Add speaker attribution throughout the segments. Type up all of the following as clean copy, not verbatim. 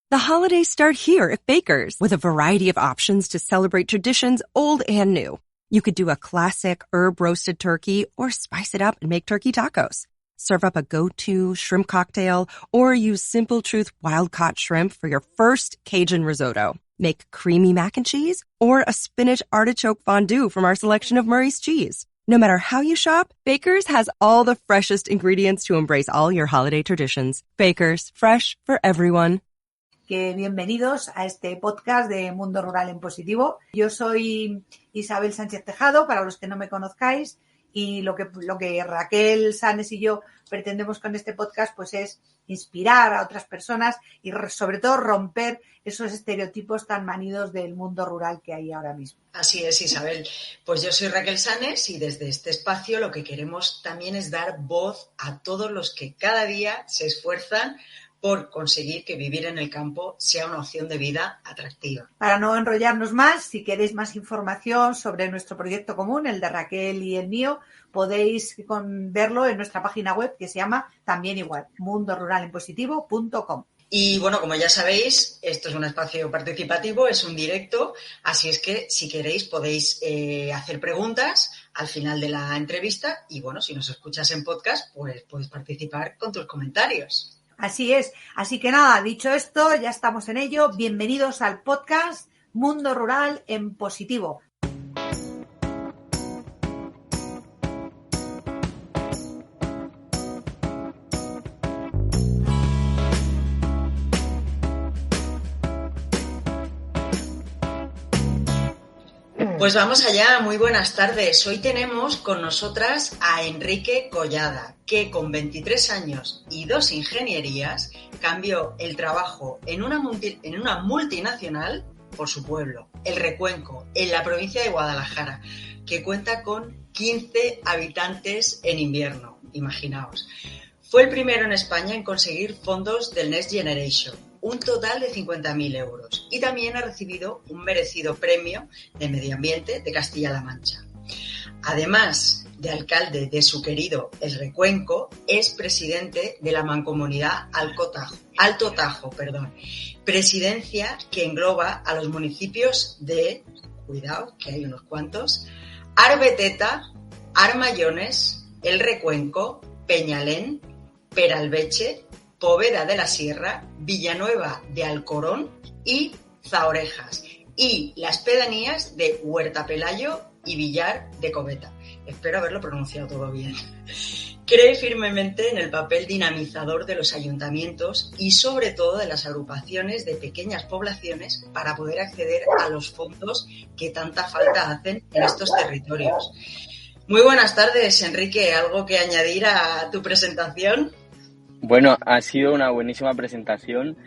Speaker 1: The holidays start here at Baker's with a variety of options to celebrate traditions old and new. You could do a classic herb-roasted turkey or spice it up and make turkey tacos. Serve up a go-to shrimp cocktail or use Simple Truth wild-caught shrimp for your first Cajun risotto. Make creamy mac and cheese or a spinach artichoke fondue from our selection of Murray's cheese. No matter how you shop, Baker's has all the freshest ingredients to embrace all your holiday traditions. Baker's, fresh for everyone.
Speaker 2: Que bienvenidos a este podcast de Mundo Rural en Positivo. Yo soy Isabel Sánchez Tejado, para los que no me conozcáis, y lo que Raquel Sanes y yo pretendemos con este podcast pues es inspirar a otras personas y sobre todo romper esos estereotipos tan manidos del mundo rural que hay ahora mismo.
Speaker 3: Así es, Isabel. Pues yo soy Raquel Sanes y desde este espacio lo que queremos también es dar voz a todos los que cada día se esfuerzan por conseguir que vivir en el campo sea una opción de vida atractiva.
Speaker 2: Para no enrollarnos más, si queréis más información sobre nuestro proyecto común, el de Raquel y el mío, podéis verlo en nuestra página web que se llama también igual, mundoruralenpositivo.com.
Speaker 3: Y bueno, como ya sabéis, esto es un espacio participativo, es un directo, así es que si queréis podéis hacer preguntas al final de la entrevista y bueno, si nos escuchas en podcast, pues puedes participar con tus comentarios.
Speaker 2: Así es. Así que nada, dicho esto, ya estamos en ello. Bienvenidos al podcast Mundo Rural en Positivo.
Speaker 3: Pues vamos allá, muy buenas tardes. Hoy tenemos con nosotras a Enrique Collada, que con 23 años y 2 ingenierías cambió el trabajo en una multinacional por su pueblo, El Recuenco, en la provincia de Guadalajara, que cuenta con 15 habitantes en invierno, imaginaos. Fue el primero en España en conseguir fondos del Next Generation, un total de 50.000 euros, y también ha recibido un merecido premio de Medio Ambiente de Castilla-La Mancha. Además de alcalde de su querido El Recuenco, es presidente de la Mancomunidad Alto Tajo, presidencia que engloba a los municipios de, cuidado, que hay unos cuantos, Arbeteta, Armayones, El Recuenco, Peñalén, Peralveche, Poveda de la Sierra, Villanueva de Alcorón y Zaorejas, y las pedanías de Huerta Pelayo y Villar de Coveta. Espero haberlo pronunciado todo bien. Cree firmemente en el papel dinamizador de los ayuntamientos y sobre todo de las agrupaciones de pequeñas poblaciones para poder acceder a los fondos que tanta falta hacen en estos territorios. Muy buenas tardes, Enrique. ¿Algo que añadir a tu presentación?
Speaker 4: Bueno, ha sido una buenísima presentación.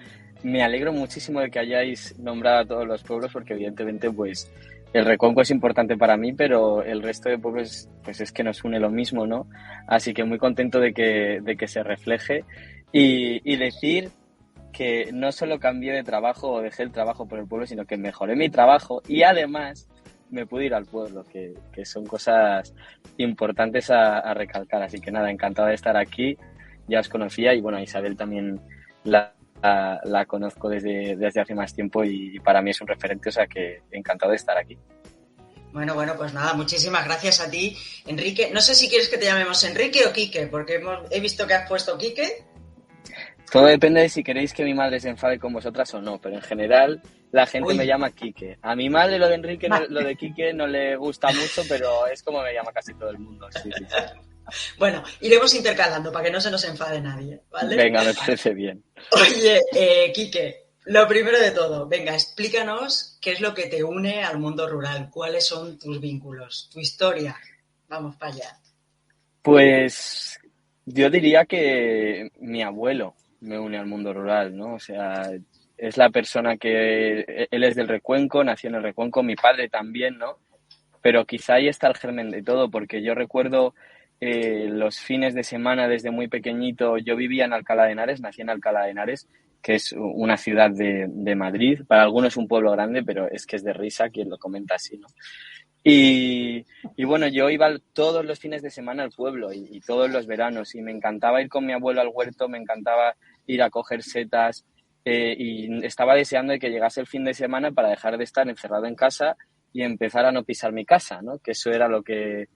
Speaker 4: Me alegro muchísimo de que hayáis nombrado a todos los pueblos porque evidentemente pues el Recuenco es importante para mí, pero el resto de pueblos pues es que nos une lo mismo, ¿no? Así que muy contento de que se refleje y decir que no solo cambié de trabajo o dejé el trabajo por el pueblo, sino que mejoré mi trabajo y además me pude ir al pueblo, que son cosas importantes a recalcar. Así que nada, encantado de estar aquí. Ya os conocía y bueno, a Isabel también la conozco desde hace más tiempo y para mí es un referente, o sea que encantado de estar aquí.
Speaker 3: Bueno, pues nada, muchísimas gracias a ti, Enrique. No sé si quieres que te llamemos Enrique o Quique, porque he visto que has puesto Quique.
Speaker 4: Todo depende de si queréis que mi madre se enfade con vosotras o no, pero en general la gente me llama Quique. A mi madre lo de Enrique, lo de Quique no le gusta mucho, pero es como me llama casi todo el mundo. Sí.
Speaker 3: Bueno, iremos intercalando para que no se nos enfade nadie, ¿vale?
Speaker 4: Venga, me parece bien.
Speaker 3: Oye, Quique, lo primero de todo, venga, explícanos qué es lo que te une al mundo rural, cuáles son tus vínculos, tu historia. Vamos para allá.
Speaker 4: Pues yo diría que mi abuelo me une al mundo rural, ¿no? O sea, es la persona que... Él es del Recuenco, nació en el Recuenco, mi padre también, ¿no? Pero quizá ahí está el germen de todo, porque yo recuerdo los fines de semana desde muy pequeñito. Yo vivía en Alcalá de Henares, nací en Alcalá de Henares, que es una ciudad de Madrid. Para algunos es un pueblo grande, pero es que es de risa quien lo comenta así, ¿no? Y bueno, yo iba todos los fines de semana al pueblo y todos los veranos y me encantaba ir con mi abuelo al huerto, me encantaba ir a coger setas y estaba deseando de que llegase el fin de semana para dejar de estar encerrado en casa y empezar a no pisar mi casa, ¿no? Que eso era lo que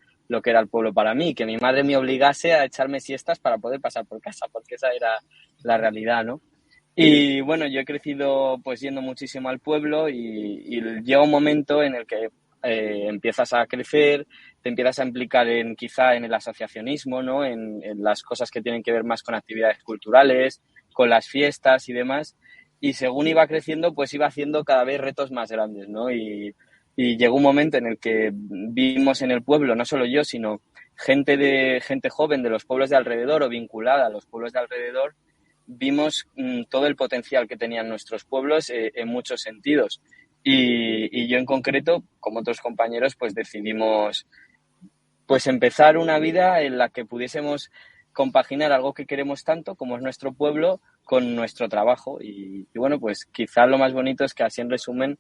Speaker 4: era el pueblo para mí, que mi madre me obligase a echarme siestas para poder pasar por casa, porque esa era la realidad, ¿no? Y bueno, yo he crecido pues yendo muchísimo al pueblo y llega un momento en el que empiezas a crecer, te empiezas a implicar quizá en el asociacionismo, ¿no? En las cosas que tienen que ver más con actividades culturales, con las fiestas y demás. Y según iba creciendo, pues iba haciendo cada vez retos más grandes, ¿no? Y llegó un momento en el que vimos en el pueblo, no solo yo, sino gente joven de los pueblos de alrededor o vinculada a los pueblos de alrededor, vimos todo el potencial que tenían nuestros pueblos en muchos sentidos. Y yo en concreto, como otros compañeros, pues decidimos pues empezar una vida en la que pudiésemos compaginar algo que queremos tanto, como es nuestro pueblo, con nuestro trabajo. Y bueno, pues quizás lo más bonito es que así en resumen,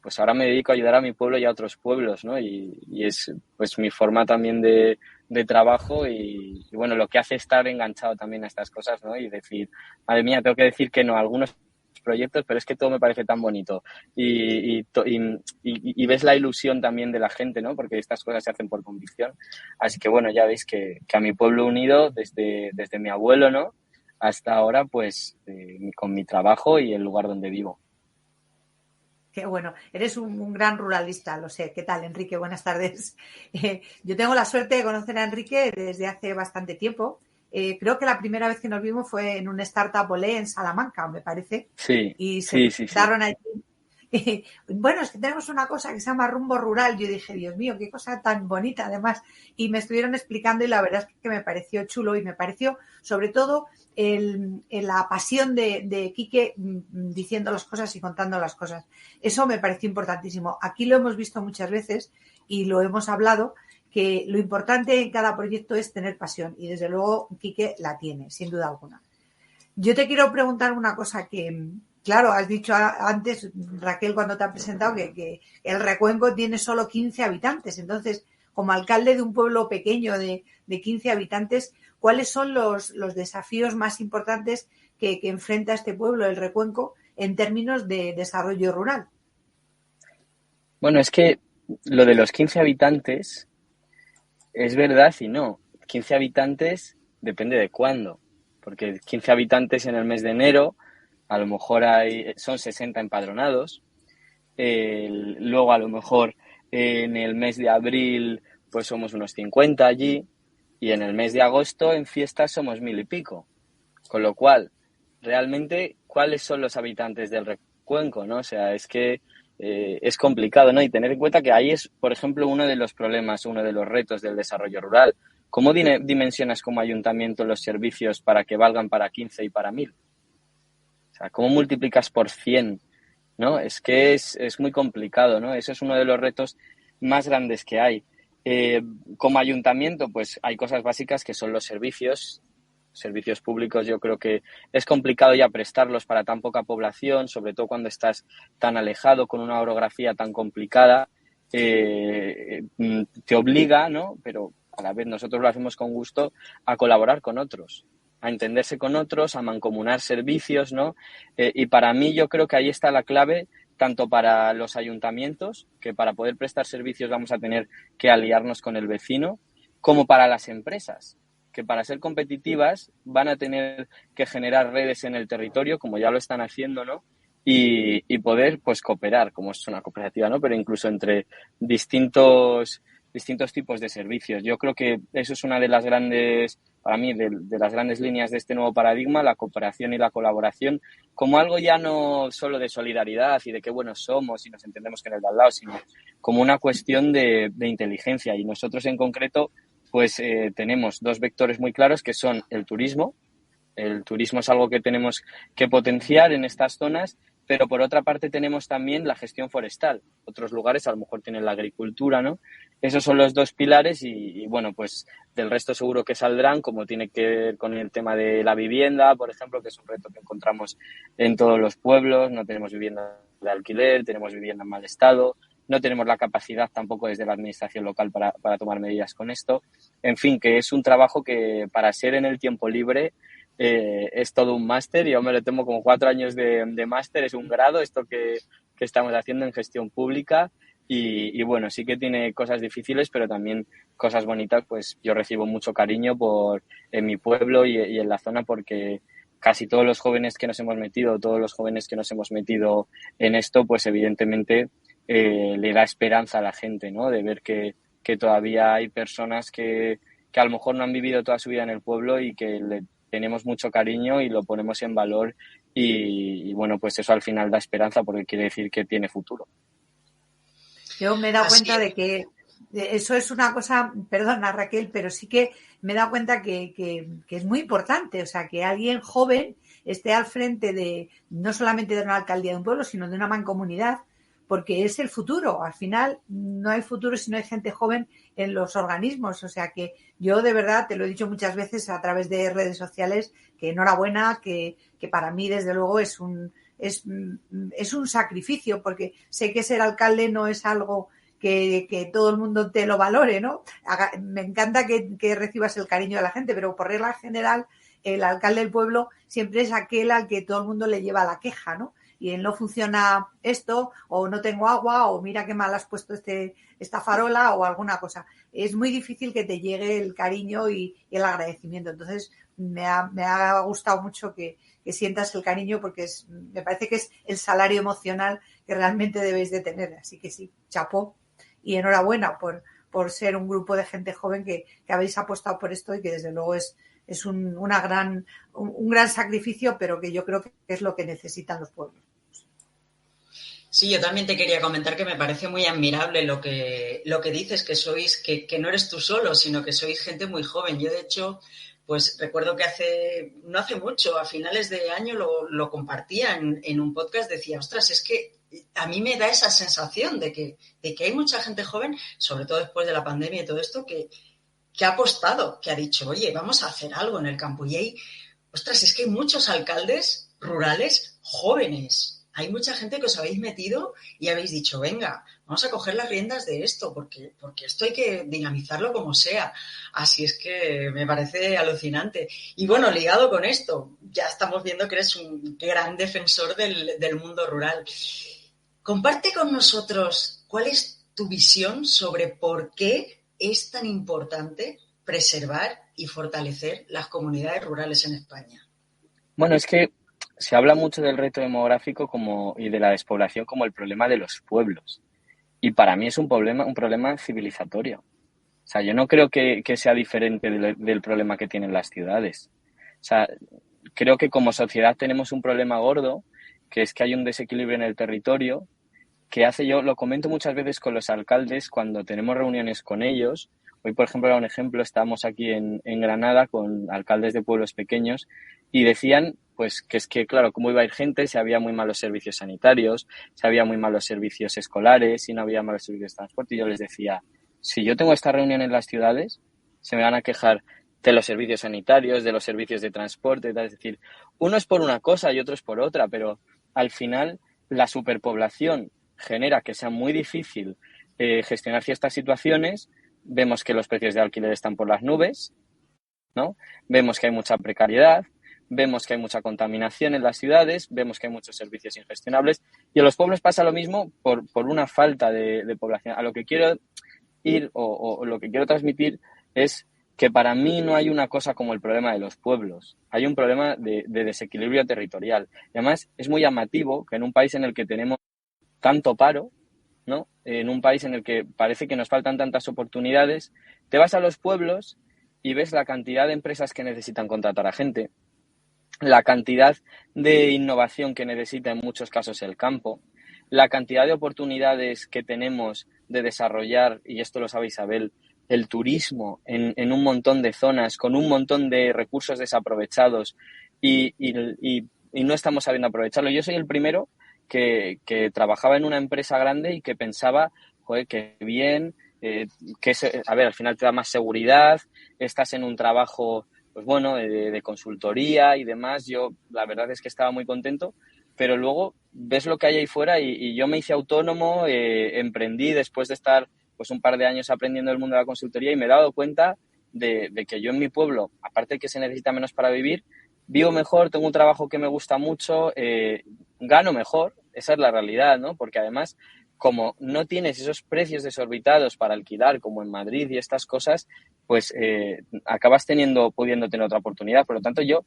Speaker 4: pues ahora me dedico a ayudar a mi pueblo y a otros pueblos, ¿no? Y es pues mi forma también de trabajo y bueno, lo que hace estar enganchado también a estas cosas, ¿no? Y decir, madre mía, tengo que decir que no a algunos proyectos, pero es que todo me parece tan bonito y ves la ilusión también de la gente, ¿no? Porque estas cosas se hacen por convicción. Así que bueno, ya veis que a mi pueblo unido, desde mi abuelo, ¿no? Hasta ahora, pues con mi trabajo y el lugar donde vivo.
Speaker 2: Qué bueno, eres un gran ruralista, lo sé. ¿Qué tal, Enrique? Buenas tardes. Yo tengo la suerte de conocer a Enrique desde hace bastante tiempo. Creo que la primera vez que nos vimos fue en un Startup Olé en Salamanca, me parece.
Speaker 4: Sí,
Speaker 2: y se presentaron allí. Bueno, es que tenemos una cosa que se llama Rumbo Rural. Yo dije, Dios mío, qué cosa tan bonita, además. Y me estuvieron explicando y la verdad es que me pareció chulo y me pareció, sobre todo, la pasión de Quique diciendo las cosas y contando las cosas. Eso me pareció importantísimo. Aquí lo hemos visto muchas veces y lo hemos hablado, que lo importante en cada proyecto es tener pasión y desde luego Quique la tiene, sin duda alguna. Yo te quiero preguntar una cosa que, claro, has dicho antes, Raquel, cuando te ha presentado, que el Recuenco tiene solo 15 habitantes. Entonces, como alcalde de un pueblo pequeño de 15 habitantes, ¿cuáles son los desafíos más importantes que enfrenta este pueblo, el Recuenco, en términos de desarrollo rural?
Speaker 4: Bueno, es que lo de los 15 habitantes es verdad y no. 15 habitantes depende de cuándo, porque 15 habitantes en el mes de enero, a lo mejor son 60 empadronados, luego a lo mejor en el mes de abril pues somos unos 50 allí, y en el mes de agosto en fiestas somos 1000 y pico. Con lo cual, realmente, ¿cuáles son los habitantes del Recuenco, no? O sea, es que es complicado, ¿no? Y tener en cuenta que ahí es, por ejemplo, uno de los problemas, uno de los retos del desarrollo rural. ¿Cómo dimensionas como ayuntamiento los servicios para que valgan para 15 y para 1000? O sea, ¿cómo multiplicas por 100? ¿No? Es que es muy complicado, ¿no? Ese es uno de los retos más grandes que hay. Como ayuntamiento, pues hay cosas básicas que son los servicios públicos. Yo creo que es complicado ya prestarlos para tan poca población, sobre todo cuando estás tan alejado con una orografía tan complicada. Te obliga, ¿no? Pero a la vez nosotros lo hacemos con gusto, a colaborar con otros, a entenderse con otros, a mancomunar servicios, ¿no? Y para mí yo creo que ahí está la clave, tanto para los ayuntamientos, que para poder prestar servicios vamos a tener que aliarnos con el vecino, como para las empresas, que para ser competitivas van a tener que generar redes en el territorio, como ya lo están haciendo, ¿no? Y poder, pues, cooperar, como es una cooperativa, ¿no? Pero incluso entre distintos tipos de servicios. Yo creo que eso es una de las grandes, para mí, de las grandes líneas de este nuevo paradigma, la cooperación y la colaboración, como algo ya no solo de solidaridad y de qué buenos somos y nos entendemos con el de al lado, sino como una cuestión de inteligencia. Y nosotros en concreto, pues tenemos dos vectores muy claros que son el turismo. El turismo es algo que tenemos que potenciar en estas zonas, pero por otra parte tenemos también la gestión forestal. Otros lugares a lo mejor tienen la agricultura, ¿no? Esos son los dos pilares y bueno, pues del resto seguro que saldrán, como tiene que ver con el tema de la vivienda, por ejemplo, que es un reto que encontramos en todos los pueblos. No tenemos vivienda de alquiler, tenemos vivienda en mal estado, no tenemos la capacidad tampoco desde la administración local para tomar medidas con esto. En fin, que es un trabajo que para ser en el tiempo libre es todo un máster. Yo me lo tomo como 4 años de máster, es un grado esto que estamos haciendo en gestión pública. Y bueno, sí que tiene cosas difíciles, pero también cosas bonitas. Pues yo recibo mucho cariño en mi pueblo y en la zona, porque casi todos los jóvenes que nos hemos metido en esto, pues evidentemente le da esperanza a la gente, ¿no? De ver que todavía hay personas que a lo mejor no han vivido toda su vida en el pueblo y que le tenemos mucho cariño y lo ponemos en valor. Y bueno, pues eso al final da esperanza, porque quiere decir que tiene futuro.
Speaker 2: Yo me he dado cuenta de que eso es una cosa, perdona Raquel, pero sí que me he dado cuenta que es muy importante. O sea, que alguien joven esté al frente de no solamente de una alcaldía de un pueblo, sino de una mancomunidad, porque es el futuro. Al final no hay futuro si no hay gente joven en los organismos. O sea que yo de verdad te lo he dicho muchas veces a través de redes sociales, que enhorabuena, que para mí desde luego es un sacrificio, porque sé que ser alcalde no es algo que todo el mundo te lo valore, ¿no? Me encanta que recibas el cariño de la gente, pero por regla general el alcalde del pueblo siempre es aquel al que todo el mundo le lleva la queja, ¿no? Y no funciona esto, o no tengo agua, o mira qué mal has puesto esta farola, o alguna cosa. Es muy difícil que te llegue el cariño y el agradecimiento. Entonces me ha gustado mucho que sientas el cariño, porque me parece que es el salario emocional que realmente debéis de tener. Así que sí, chapó y enhorabuena por ser un grupo de gente joven que habéis apostado por esto, y que desde luego es un gran sacrificio, pero que yo creo que es lo que necesitan los pueblos.
Speaker 3: Sí, yo también te quería comentar que me parece muy admirable lo que dices, que no eres tú solo, sino que sois gente muy joven. Yo, de hecho, pues recuerdo que no hace mucho, a finales de año, lo compartía en un podcast. Decía, ostras, es que a mí me da esa sensación de que hay mucha gente joven, sobre todo después de la pandemia y todo esto, que ha apostado, que ha dicho, oye, vamos a hacer algo en el campo. Y hay, ostras, es que hay muchos alcaldes rurales jóvenes. Hay mucha gente que os habéis metido y habéis dicho, venga, vamos a coger las riendas de esto, porque esto hay que dinamizarlo como sea. Así es que me parece alucinante. Y bueno, ligado con esto, ya estamos viendo que eres un gran defensor del mundo rural. Comparte con nosotros cuál es tu visión sobre por qué es tan importante preservar y fortalecer las comunidades rurales en España.
Speaker 4: Bueno, es que se habla mucho del reto demográfico y de la despoblación como el problema de los pueblos. Y para mí es un problema civilizatorio. O sea, yo no creo que sea diferente del problema que tienen las ciudades. O sea, creo que como sociedad tenemos un problema gordo, que es que hay un desequilibrio en el territorio, yo lo comento muchas veces con los alcaldes cuando tenemos reuniones con ellos. Hoy, por ejemplo, era un ejemplo, estábamos aquí en Granada con alcaldes de pueblos pequeños y decían pues que es que, claro, cómo iba a ir gente si había muy malos servicios sanitarios, si había muy malos servicios escolares, si no había malos servicios de transporte. Y yo les decía, si yo tengo esta reunión en las ciudades, se me van a quejar de los servicios sanitarios, de los servicios de transporte, tal. Es decir, uno es por una cosa y otro es por otra, pero al final la superpoblación genera que sea muy difícil gestionar ciertas situaciones. Vemos que los precios de alquiler están por las nubes, ¿no? Vemos que hay mucha precariedad, vemos que hay mucha contaminación en las ciudades, vemos que hay muchos servicios ingestionables, y en los pueblos pasa lo mismo por una falta de población. A lo que quiero ir o lo que quiero transmitir es que para mí no hay una cosa como el problema de los pueblos, hay un problema de desequilibrio territorial. Y además es muy llamativo que en un país en el que tenemos tanto paro, ¿no? En un país en el que parece que nos faltan tantas oportunidades, te vas a los pueblos y ves la cantidad de empresas que necesitan contratar a gente, la cantidad de innovación que necesita en muchos casos el campo, la cantidad de oportunidades que tenemos de desarrollar, y esto lo sabe Isabel, el turismo en un montón de zonas, con un montón de recursos desaprovechados y no estamos sabiendo aprovecharlo. Yo soy el primero que trabajaba en una empresa grande y que pensaba, joder, qué bien, al final te da más seguridad, estás en un trabajo, pues bueno, de consultoría y demás. Yo la verdad es que estaba muy contento, pero luego ves lo que hay ahí fuera y yo me hice autónomo, emprendí después de estar pues un par de años aprendiendo el mundo de la consultoría, y me he dado cuenta de que yo en mi pueblo, aparte de que se necesita menos para vivir, también se necesita más para crecer. Y yo creo que vivo mejor, tengo un trabajo que me gusta mucho, gano mejor, esa es la realidad, ¿no? Porque además, como no tienes esos precios desorbitados para alquilar como en Madrid y estas cosas, pues acabas pudiendo tener otra oportunidad. Por lo tanto, yo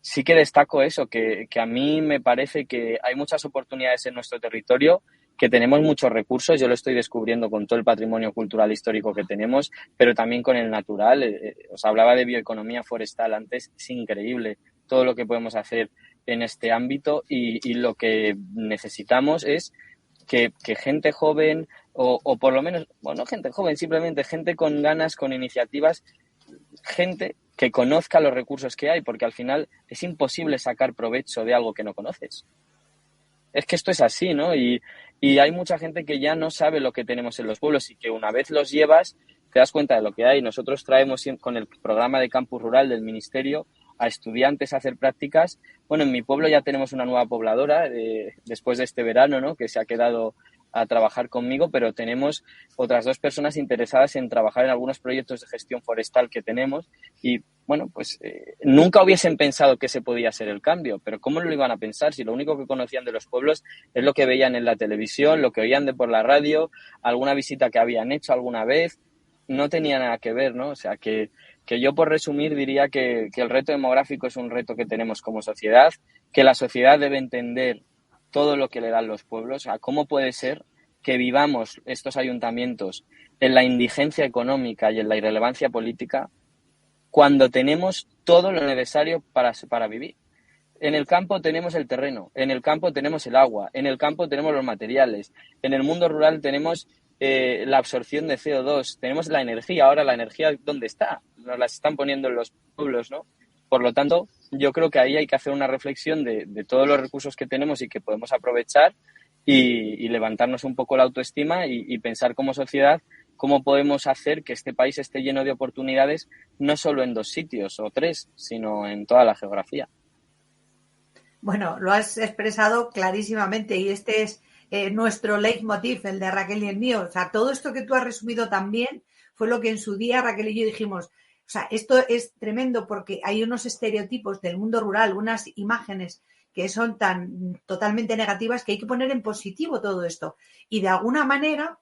Speaker 4: sí que destaco eso, que a mí me parece que hay muchas oportunidades en nuestro territorio, que tenemos muchos recursos, yo lo estoy descubriendo con todo el patrimonio cultural histórico que tenemos, pero también con el natural. Os hablaba de bioeconomía forestal antes, es increíble todo lo que podemos hacer en este ámbito y lo que necesitamos es que gente joven o por lo menos, bueno, no gente joven, simplemente gente con ganas, con iniciativas, gente que conozca los recursos que hay, porque al final es imposible sacar provecho de algo que no conoces. Es que esto es así, ¿no? Y hay mucha gente que ya no sabe lo que tenemos en los pueblos y que una vez los llevas te das cuenta de lo que hay. Nosotros traemos con el programa de Campus Rural del Ministerio a estudiantes a hacer prácticas. Bueno, en mi pueblo ya tenemos una nueva pobladora después de este verano, ¿no? Que se ha quedado a trabajar conmigo, pero tenemos otras 2 personas interesadas en trabajar en algunos proyectos de gestión forestal que tenemos y, bueno, pues nunca hubiesen pensado que se podía hacer el cambio, pero ¿cómo lo iban a pensar si lo único que conocían de los pueblos es lo que veían en la televisión, lo que oían por la radio, alguna visita que habían hecho alguna vez? No tenía nada que ver, ¿no? O sea, que yo por resumir diría que el reto demográfico es un reto que tenemos como sociedad, que la sociedad debe entender todo lo que le dan los pueblos. O sea, ¿cómo puede ser que vivamos estos ayuntamientos en la indigencia económica y en la irrelevancia política cuando tenemos todo lo necesario para vivir? En el campo tenemos el terreno, en el campo tenemos el agua, en el campo tenemos los materiales, en el mundo rural tenemos la absorción de CO2, tenemos la energía. Ahora, ¿la energía dónde está? Nos la están poniendo en los pueblos, ¿no? Por lo tanto, yo creo que ahí hay que hacer una reflexión de todos los recursos que tenemos y que podemos aprovechar y levantarnos un poco la autoestima y pensar como sociedad cómo podemos hacer que este país esté lleno de oportunidades, no solo en 2 sitios o 3, sino en toda la geografía.
Speaker 2: Bueno, lo has expresado clarísimamente y este es nuestro leitmotiv, el de Raquel y el mío. O sea, todo esto que tú has resumido también fue lo que en su día Raquel y yo dijimos. O sea, esto es tremendo porque hay unos estereotipos del mundo rural, unas imágenes que son tan totalmente negativas que hay que poner en positivo todo esto. Y de alguna manera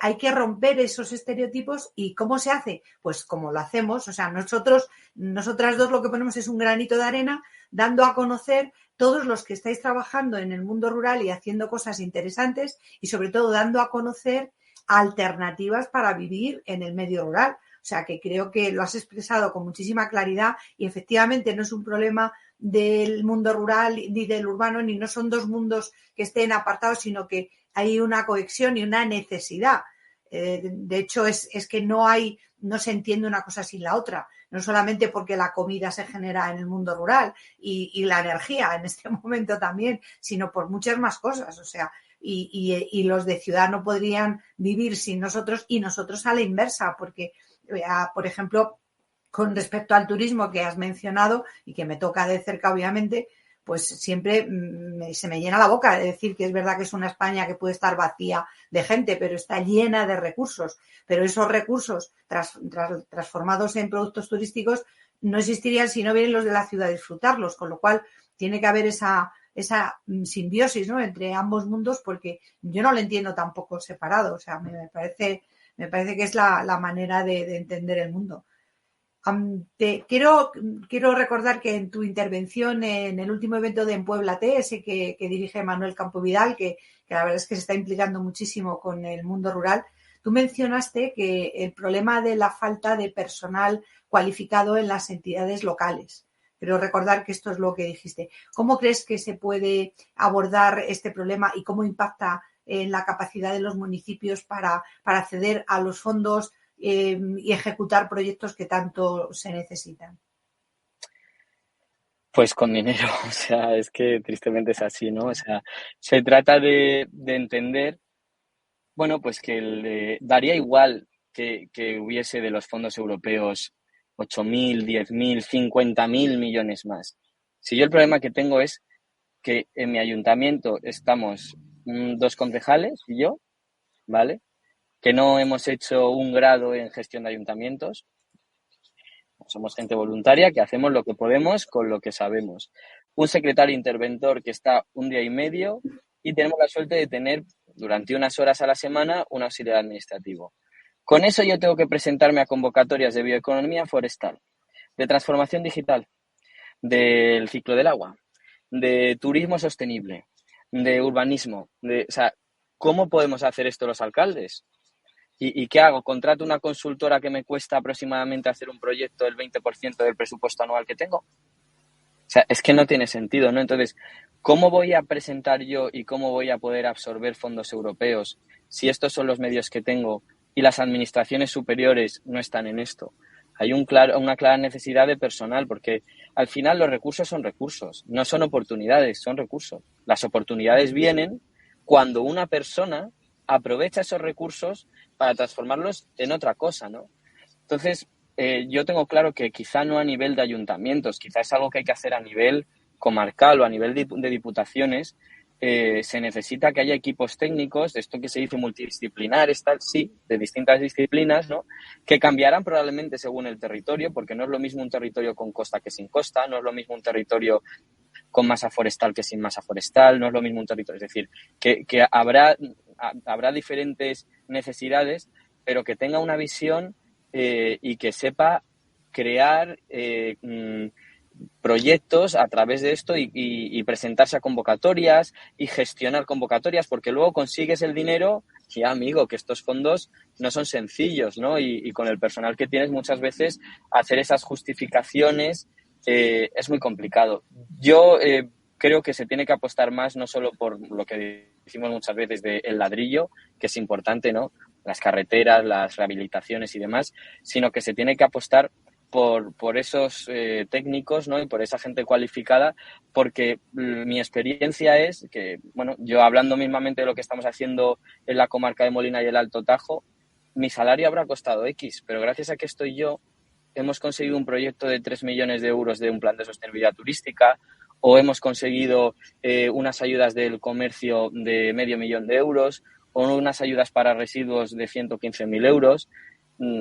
Speaker 2: hay que romper esos estereotipos. ¿Y cómo se hace? Pues como lo hacemos. O sea, nosotras 2 lo que ponemos es un granito de arena dando a conocer todos los que estáis trabajando en el mundo rural y haciendo cosas interesantes y sobre todo dando a conocer alternativas para vivir en el medio rural. O sea, que creo que lo has expresado con muchísima claridad y efectivamente no es un problema del mundo rural ni del urbano, ni no son 2 mundos que estén apartados, sino que hay una conexión y una necesidad. De hecho, es que no se entiende una cosa sin la otra, no solamente porque la comida se genera en el mundo rural y la energía en este momento también, sino por muchas más cosas. O sea, y los de ciudad no podrían vivir sin nosotros y nosotros a la inversa, porque por ejemplo, con respecto al turismo que has mencionado y que me toca de cerca, obviamente, pues siempre se me llena la boca de decir que es verdad que es una España que puede estar vacía de gente, pero está llena de recursos. Pero esos recursos transformados en productos turísticos no existirían si no vienen los de la ciudad a disfrutarlos, con lo cual tiene que haber esa simbiosis, ¿no?, entre ambos mundos, porque yo no lo entiendo tampoco separado. O sea, me parece que es la manera de entender el mundo. Quiero recordar que en tu intervención en el último evento de Empuéblate, ese que dirige Manuel Campo Vidal, que la verdad es que se está implicando muchísimo con el mundo rural, tú mencionaste que el problema de la falta de personal cualificado en las entidades locales. Quiero recordar que esto es lo que dijiste. ¿Cómo crees que se puede abordar este problema y cómo impacta en la capacidad de los municipios para acceder a los fondos y ejecutar proyectos que tanto se necesitan?
Speaker 4: Pues con dinero, o sea, es que tristemente es así, ¿no? O sea, se trata de entender, bueno, pues que daría igual que hubiese de los fondos europeos 8.000, 10.000, 50.000 millones más. Si yo el problema que tengo es que en mi ayuntamiento estamos 2 concejales y yo, ¿vale?, que no hemos hecho un grado en gestión de ayuntamientos, Somos gente voluntaria que hacemos lo que podemos con lo que sabemos. Un secretario interventor que está un día y medio y tenemos la suerte de tener durante unas horas a la semana un auxiliar administrativo. Con eso yo tengo que presentarme a convocatorias de bioeconomía forestal, de transformación digital, del ciclo del agua, de turismo sostenible, de urbanismo. O sea, ¿cómo podemos hacer esto los alcaldes? ¿Y qué hago? ¿Contrato una consultora que me cuesta aproximadamente hacer un proyecto del 20% del presupuesto anual que tengo? O sea, es que no tiene sentido, ¿no? Entonces, ¿cómo voy a presentar yo y cómo voy a poder absorber fondos europeos si estos son los medios que tengo y las administraciones superiores no están en esto? Hay una clara necesidad de personal, porque al final los recursos son recursos, no son oportunidades, son recursos. Las oportunidades vienen cuando una persona aprovecha esos recursos para transformarlos en otra cosa, ¿no? Entonces, yo tengo claro que quizá no a nivel de ayuntamientos, quizá es algo que hay que hacer a nivel comarcal o a nivel de diputaciones. Se necesita que haya equipos técnicos, de esto que se dice multidisciplinares, tal, sí, de distintas disciplinas, ¿no? Que cambiarán probablemente según el territorio, porque no es lo mismo un territorio con costa que sin costa, no es lo mismo un territorio con masa forestal que sin masa forestal, no es lo mismo un territorio. Es decir, que habrá diferentes necesidades, pero que tenga una visión y que sepa crear proyectos a través de esto y presentarse a convocatorias y gestionar convocatorias, porque luego consigues el dinero y, amigo, que estos fondos no son sencillos, ¿no? Y con el personal que tienes muchas veces hacer esas justificaciones es muy complicado. Yo creo que se tiene que apostar más, no solo por lo que decimos muchas veces del ladrillo, que es importante, ¿no? Las carreteras, las rehabilitaciones y demás, sino que se tiene que apostar por esos técnicos, ¿no? Y por esa gente cualificada, porque mi experiencia es que, bueno, yo hablando mismamente de lo que estamos haciendo en la comarca de Molina y el Alto Tajo, mi salario habrá costado X, pero gracias a que estoy yo, hemos conseguido un proyecto de 3 millones de euros de un plan de sostenibilidad turística, o hemos conseguido unas ayudas del comercio de 500.000 de euros, o unas ayudas para residuos de 115.000 euros.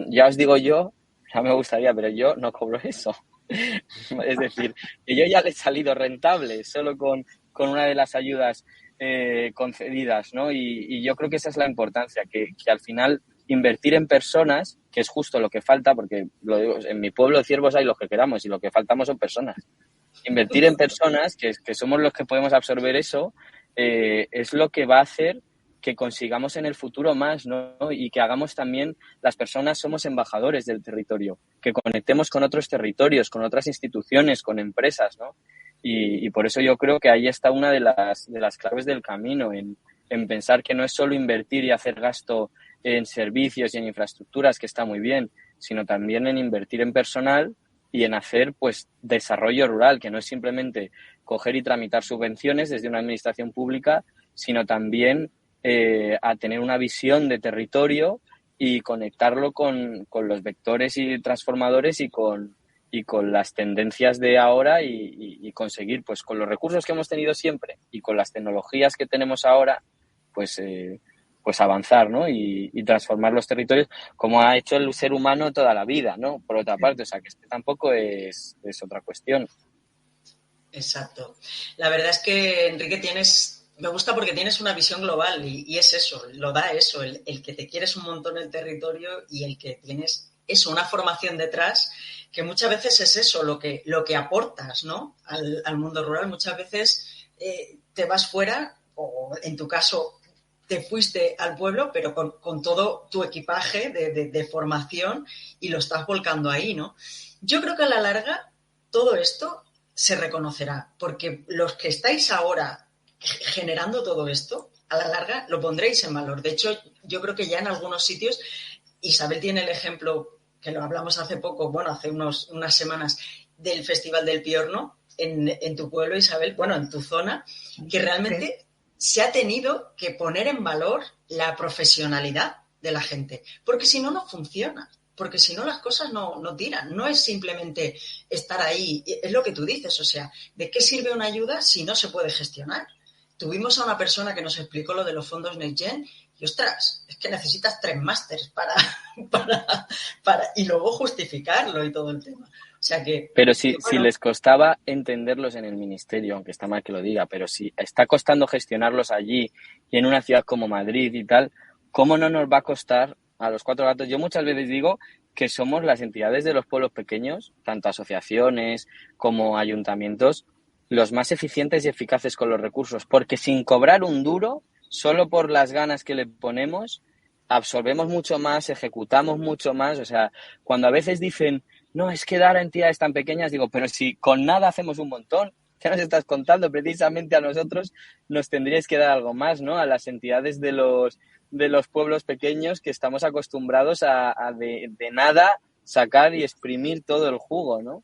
Speaker 4: Ya os digo yo, ya me gustaría, pero yo no cobro eso. Es decir, que yo ya le he salido rentable solo con una de las ayudas concedidas, ¿no? Y yo creo que esa es la importancia, que al final invertir en personas, que es justo lo que falta, porque lo digo, en mi pueblo ciervos hay los que queramos y lo que faltamos son personas. Invertir en personas, que somos los que podemos absorber eso, es lo que va a hacer que consigamos en el futuro más, ¿no? Y que hagamos también, las personas somos embajadores del territorio, que conectemos con otros territorios, con otras instituciones, con empresas, ¿no? Y por eso yo creo que ahí está una de las claves del camino, en pensar que no es solo invertir y hacer gasto en servicios y en infraestructuras, que está muy bien, sino también en invertir en personal y en hacer, pues, desarrollo rural, que no es simplemente coger y tramitar subvenciones desde una administración pública, sino también a tener una visión de territorio y conectarlo con los vectores y transformadores y con las tendencias de ahora y conseguir, pues, con los recursos que hemos tenido siempre y con las tecnologías que tenemos ahora, pues avanzar, ¿no? Y transformar los territorios como ha hecho el ser humano toda la vida, ¿no? Por otra parte, o sea, que tampoco es otra cuestión.
Speaker 3: Exacto. La verdad es que, Enrique, me gusta porque tienes una visión global y es eso, lo da eso, el que te quieres un montón el territorio y el que tienes eso, una formación detrás, que muchas veces es eso, lo que aportas, ¿no? al mundo rural. Muchas veces te vas fuera, o en tu caso te fuiste al pueblo, pero con todo tu equipaje de formación y lo estás volcando ahí, ¿no? Yo creo que a la larga todo esto se reconocerá, porque los que estáis ahora generando todo esto, a la larga lo pondréis en valor. De hecho, yo creo que ya en algunos sitios, Isabel tiene el ejemplo, que lo hablamos hace poco, bueno, hace unas semanas, del Festival del Piorno en tu pueblo, Isabel, bueno, en tu zona, que realmente se ha tenido que poner en valor la profesionalidad de la gente, porque si no, no funciona. Porque si no, las cosas no tiran. No es simplemente estar ahí. Es lo que tú dices, o sea, ¿de qué sirve una ayuda si no se puede gestionar? Tuvimos a una persona que nos explicó lo de los fondos Next Gen y, ostras, es que necesitas 3 másters y luego justificarlo y todo el tema. O sea que...
Speaker 4: Pero si
Speaker 3: bueno,
Speaker 4: les costaba entenderlos en el ministerio, aunque está mal que lo diga, pero si está costando gestionarlos allí y en una ciudad como Madrid y tal, ¿cómo no nos va a costar a los Cuatro Gatos? Yo muchas veces digo que somos las entidades de los pueblos pequeños, tanto asociaciones como ayuntamientos, los más eficientes y eficaces con los recursos, porque sin cobrar un duro, solo por las ganas que le ponemos, absorbemos mucho más, ejecutamos mucho más. O sea, cuando a veces dicen, no, es que dar a entidades tan pequeñas, digo, pero si con nada hacemos un montón, ¿qué nos estás contando? Precisamente a nosotros nos tendríais que dar algo más, ¿no? A las entidades de los pueblos pequeños que estamos acostumbrados a de nada sacar y exprimir todo el jugo, ¿no?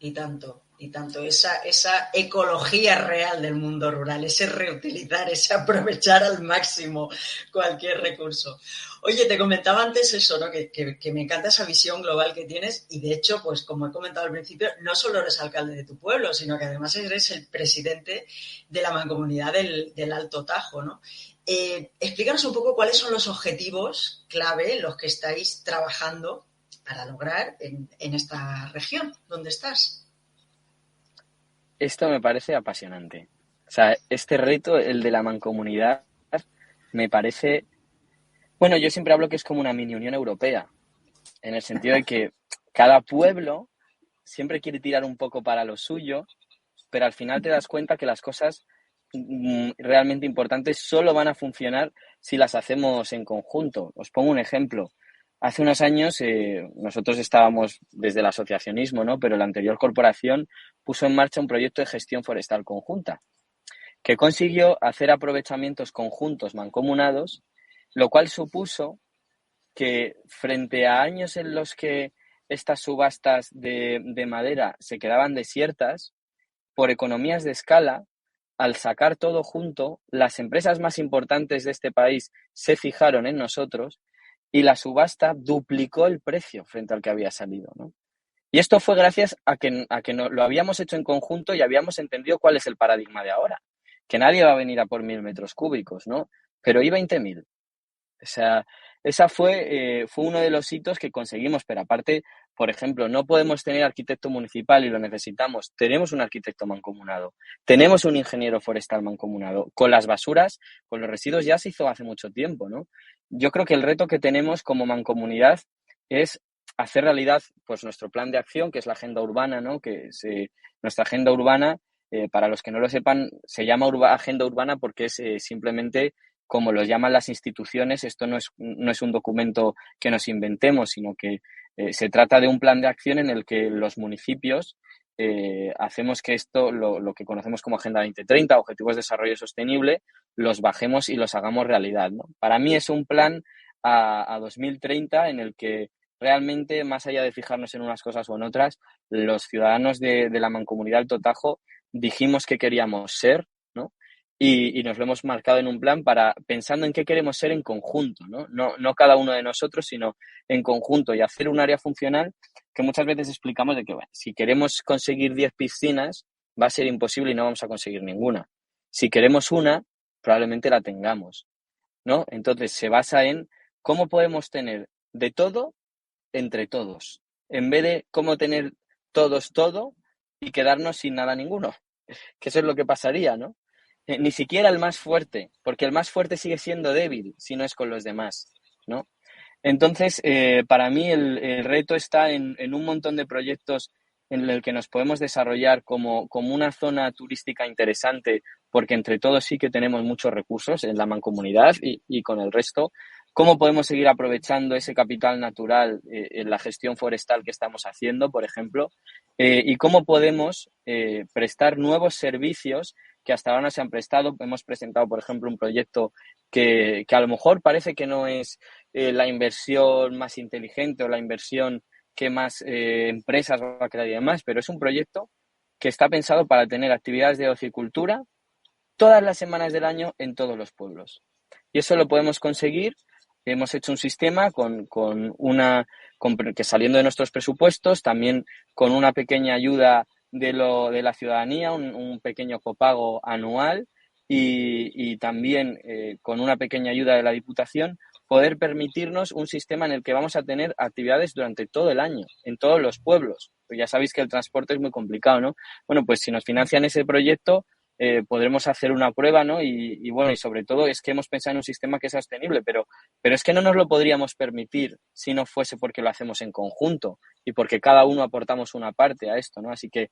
Speaker 3: y tanto, esa ecología real del mundo rural, ese reutilizar, ese aprovechar al máximo cualquier recurso. Oye, te comentaba antes eso, ¿no? Que me encanta esa visión global que tienes y de hecho, pues como he comentado al principio, no solo eres alcalde de tu pueblo, sino que además eres el presidente de la mancomunidad del Alto Tajo, ¿no? Explícanos un poco cuáles son los objetivos clave en los que estáis trabajando para lograr en esta región donde estás.
Speaker 4: Esto me parece apasionante. O sea, este reto, el de la mancomunidad, me parece... Bueno, yo siempre hablo que es como una mini Unión Europea, en el sentido de que cada pueblo siempre quiere tirar un poco para lo suyo, pero al final te das cuenta que las cosas realmente importantes solo van a funcionar si las hacemos en conjunto. Os pongo un ejemplo. Hace unos años nosotros estábamos desde el asociacionismo, ¿no? Pero la anterior corporación puso en marcha un proyecto de gestión forestal conjunta que consiguió hacer aprovechamientos conjuntos mancomunados, lo cual supuso que frente a años en los que estas subastas de madera se quedaban desiertas, por economías de escala, al sacar todo junto, las empresas más importantes de este país se fijaron en nosotros y la subasta duplicó el precio frente al que había salido, ¿no? Y esto fue gracias a que lo habíamos hecho en conjunto y habíamos entendido cuál es el paradigma de ahora, que nadie va a venir a por 1.000 metros cúbicos, ¿no? Pero ¿y 20.000? O sea, esa fue uno de los hitos que conseguimos, pero aparte, por ejemplo, no podemos tener arquitecto municipal y lo necesitamos. Tenemos un arquitecto mancomunado, tenemos un ingeniero forestal mancomunado. Con las basuras, con los residuos ya se hizo hace mucho tiempo, ¿no? Yo creo que el reto que tenemos como mancomunidad es hacer realidad pues nuestro plan de acción, que es la agenda urbana, ¿no? Nuestra agenda urbana, para los que no lo sepan, se llama agenda urbana porque es simplemente como lo llaman las instituciones. Esto no es un documento que nos inventemos, sino que se trata de un plan de acción en el que los municipios hacemos que esto, lo que conocemos como Agenda 2030, Objetivos de Desarrollo Sostenible, los bajemos y los hagamos realidad, ¿no? Para mí es un plan a 2030 en el que realmente, más allá de fijarnos en unas cosas o en otras, los ciudadanos de la Mancomunidad Alto Tajo dijimos que queríamos ser, ¿no? Y nos lo hemos marcado en un plan pensando en qué queremos ser en conjunto, ¿no? No cada uno de nosotros, sino en conjunto, y hacer un área funcional que muchas veces explicamos de que, bueno, si queremos conseguir 10 piscinas, va a ser imposible y no vamos a conseguir ninguna. Si queremos una, probablemente la tengamos, ¿no? Entonces se basa en cómo podemos tener de todo entre todos, en vez de cómo tener todos todo y quedarnos sin nada ninguno, que eso es lo que pasaría, ¿no? Ni siquiera el más fuerte, porque el más fuerte sigue siendo débil si no es con los demás, ¿no? Entonces, para mí el reto está en un montón de proyectos en el que nos podemos desarrollar como una zona turística interesante, porque entre todos sí que tenemos muchos recursos en la mancomunidad y con el resto. ¿Cómo podemos seguir aprovechando ese capital natural en la gestión forestal que estamos haciendo, por ejemplo? Y cómo podemos prestar nuevos servicios que hasta ahora no se han prestado. Hemos presentado, por ejemplo, un proyecto que a lo mejor parece que no es la inversión más inteligente o la inversión que más empresas va a crear y demás, pero es un proyecto que está pensado para tener actividades de ocio y cultura todas las semanas del año en todos los pueblos. Y eso lo podemos conseguir. Hemos hecho un sistema que saliendo de nuestros presupuestos, también con una pequeña ayuda de la ciudadanía, un pequeño copago anual y también con una pequeña ayuda de la Diputación, poder permitirnos un sistema en el que vamos a tener actividades durante todo el año, en todos los pueblos. Pues ya sabéis que el transporte es muy complicado, ¿no? Bueno, pues si nos financian ese proyecto, podremos hacer una prueba, ¿no? Y bueno, y sobre todo es que hemos pensado en un sistema que es sostenible, pero es que no nos lo podríamos permitir si no fuese porque lo hacemos en conjunto y porque cada uno aportamos una parte a esto, ¿no? Así que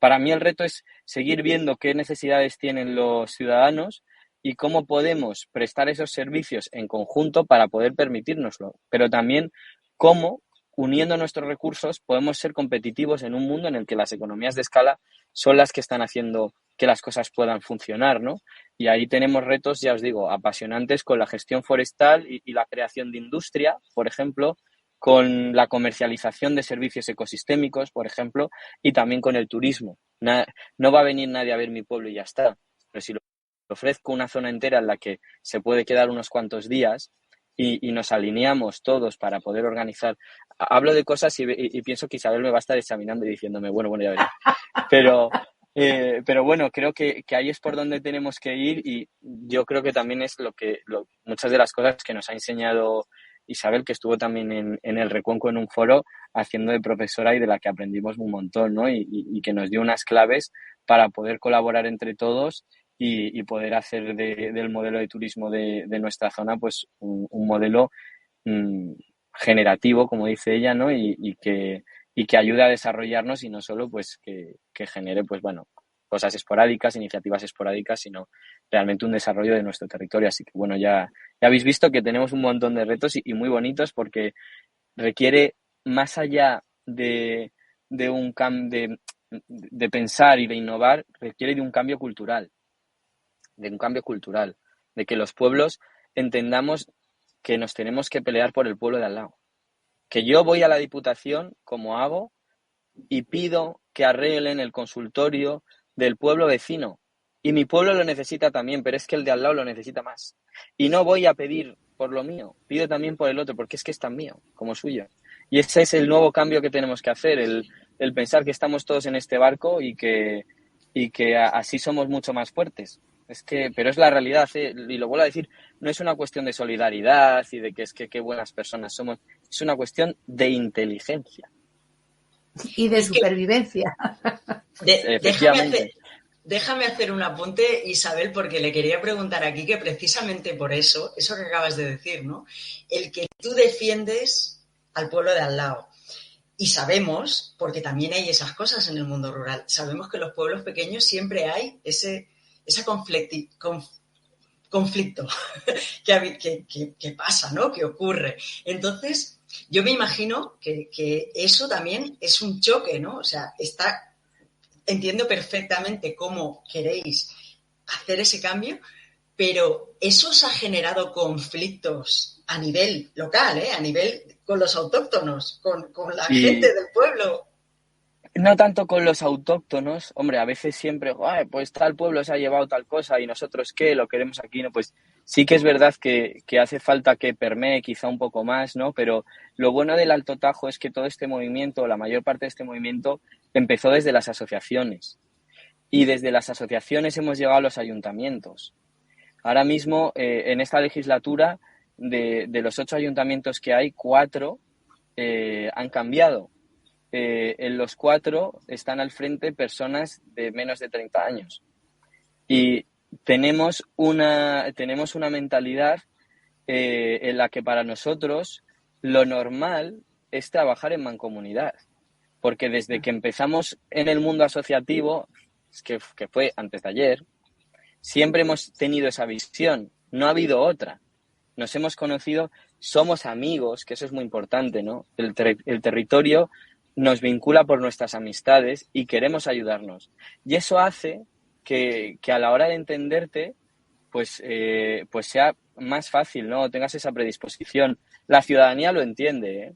Speaker 4: para mí el reto es seguir viendo qué necesidades tienen los ciudadanos y cómo podemos prestar esos servicios en conjunto para poder permitírnoslo, pero también cómo, uniendo nuestros recursos, podemos ser competitivos en un mundo en el que las economías de escala son las que están haciendo que las cosas puedan funcionar, ¿no? Y ahí tenemos retos, ya os digo, apasionantes con la gestión forestal y la creación de industria, por ejemplo, con la comercialización de servicios ecosistémicos, por ejemplo, y también con el turismo. No va a venir nadie a ver mi pueblo y ya está, pero si lo ofrezco una zona entera en la que se puede quedar unos cuantos días y nos alineamos todos para poder organizar. Hablo de cosas y pienso que Isabel me va a estar examinando y diciéndome, bueno, ya verás. Pero bueno, creo que ahí es por donde tenemos que ir y yo creo que también es muchas de las cosas que nos ha enseñado Isabel, que estuvo también en el Recuenco en un foro haciendo de profesora y de la que aprendimos un montón, ¿no? Y que nos dio unas claves para poder colaborar entre todos y poder hacer del modelo de turismo de nuestra zona pues un modelo generativo, como dice ella, ¿no? Y que ayude a desarrollarnos y no solo pues que genere pues bueno cosas esporádicas, iniciativas esporádicas, sino realmente un desarrollo de nuestro territorio. Así que bueno, ya habéis visto que tenemos un montón de retos y muy bonitos porque requiere más allá de pensar y de innovar, requiere de un cambio cultural, de que los pueblos entendamos que nos tenemos que pelear por el pueblo de al lado. Que yo voy a la Diputación, como hago, y pido que arreglen el consultorio del pueblo vecino. Y mi pueblo lo necesita también, pero es que el de al lado lo necesita más. Y no voy a pedir por lo mío, pido también por el otro, porque es que es tan mío como suyo. Y ese es el nuevo cambio que tenemos que hacer, el pensar que estamos todos en este barco y que así somos mucho más fuertes. Pero es la realidad, y lo vuelvo a decir, no es una cuestión de solidaridad y de que es que qué buenas personas somos, es una cuestión de inteligencia.
Speaker 2: Y de supervivencia.
Speaker 3: Déjame hacer un apunte, Isabel, porque le quería preguntar aquí que precisamente por eso que acabas de decir, ¿no? El que tú defiendes al pueblo de al lado. Y sabemos, porque también hay esas cosas en el mundo rural, sabemos que en los pueblos pequeños siempre hay ese conflicto que pasa, ¿no? Que ocurre. Entonces, yo me imagino que eso también es un choque, ¿no? O sea, entiendo perfectamente cómo queréis hacer ese cambio, pero eso os ha generado conflictos a nivel local, a nivel con los autóctonos, con la gente del pueblo.
Speaker 4: No tanto con los autóctonos, hombre, a veces siempre, pues tal pueblo se ha llevado tal cosa y nosotros qué, lo queremos aquí, ¿no? Pues sí que es verdad que hace falta que permee quizá un poco más, ¿no? Pero lo bueno del Alto Tajo es que todo este movimiento, la mayor parte de este movimiento, empezó desde las asociaciones. Y desde las asociaciones hemos llegado a los ayuntamientos. Ahora mismo, en esta legislatura, de los 8 ayuntamientos que hay, 4 han cambiado. En los 4 están al frente personas de menos de 30 años. Y tenemos una mentalidad en la que para nosotros lo normal es trabajar en mancomunidad. Porque desde que empezamos en el mundo asociativo, que fue antes de ayer, siempre hemos tenido esa visión. No ha habido otra. Nos hemos conocido, somos amigos, que eso es muy importante, ¿no? El territorio nos vincula por nuestras amistades y queremos ayudarnos. Y eso hace que a la hora de entenderte, pues sea más fácil, ¿no? Tengas esa predisposición. La ciudadanía lo entiende, ¿eh?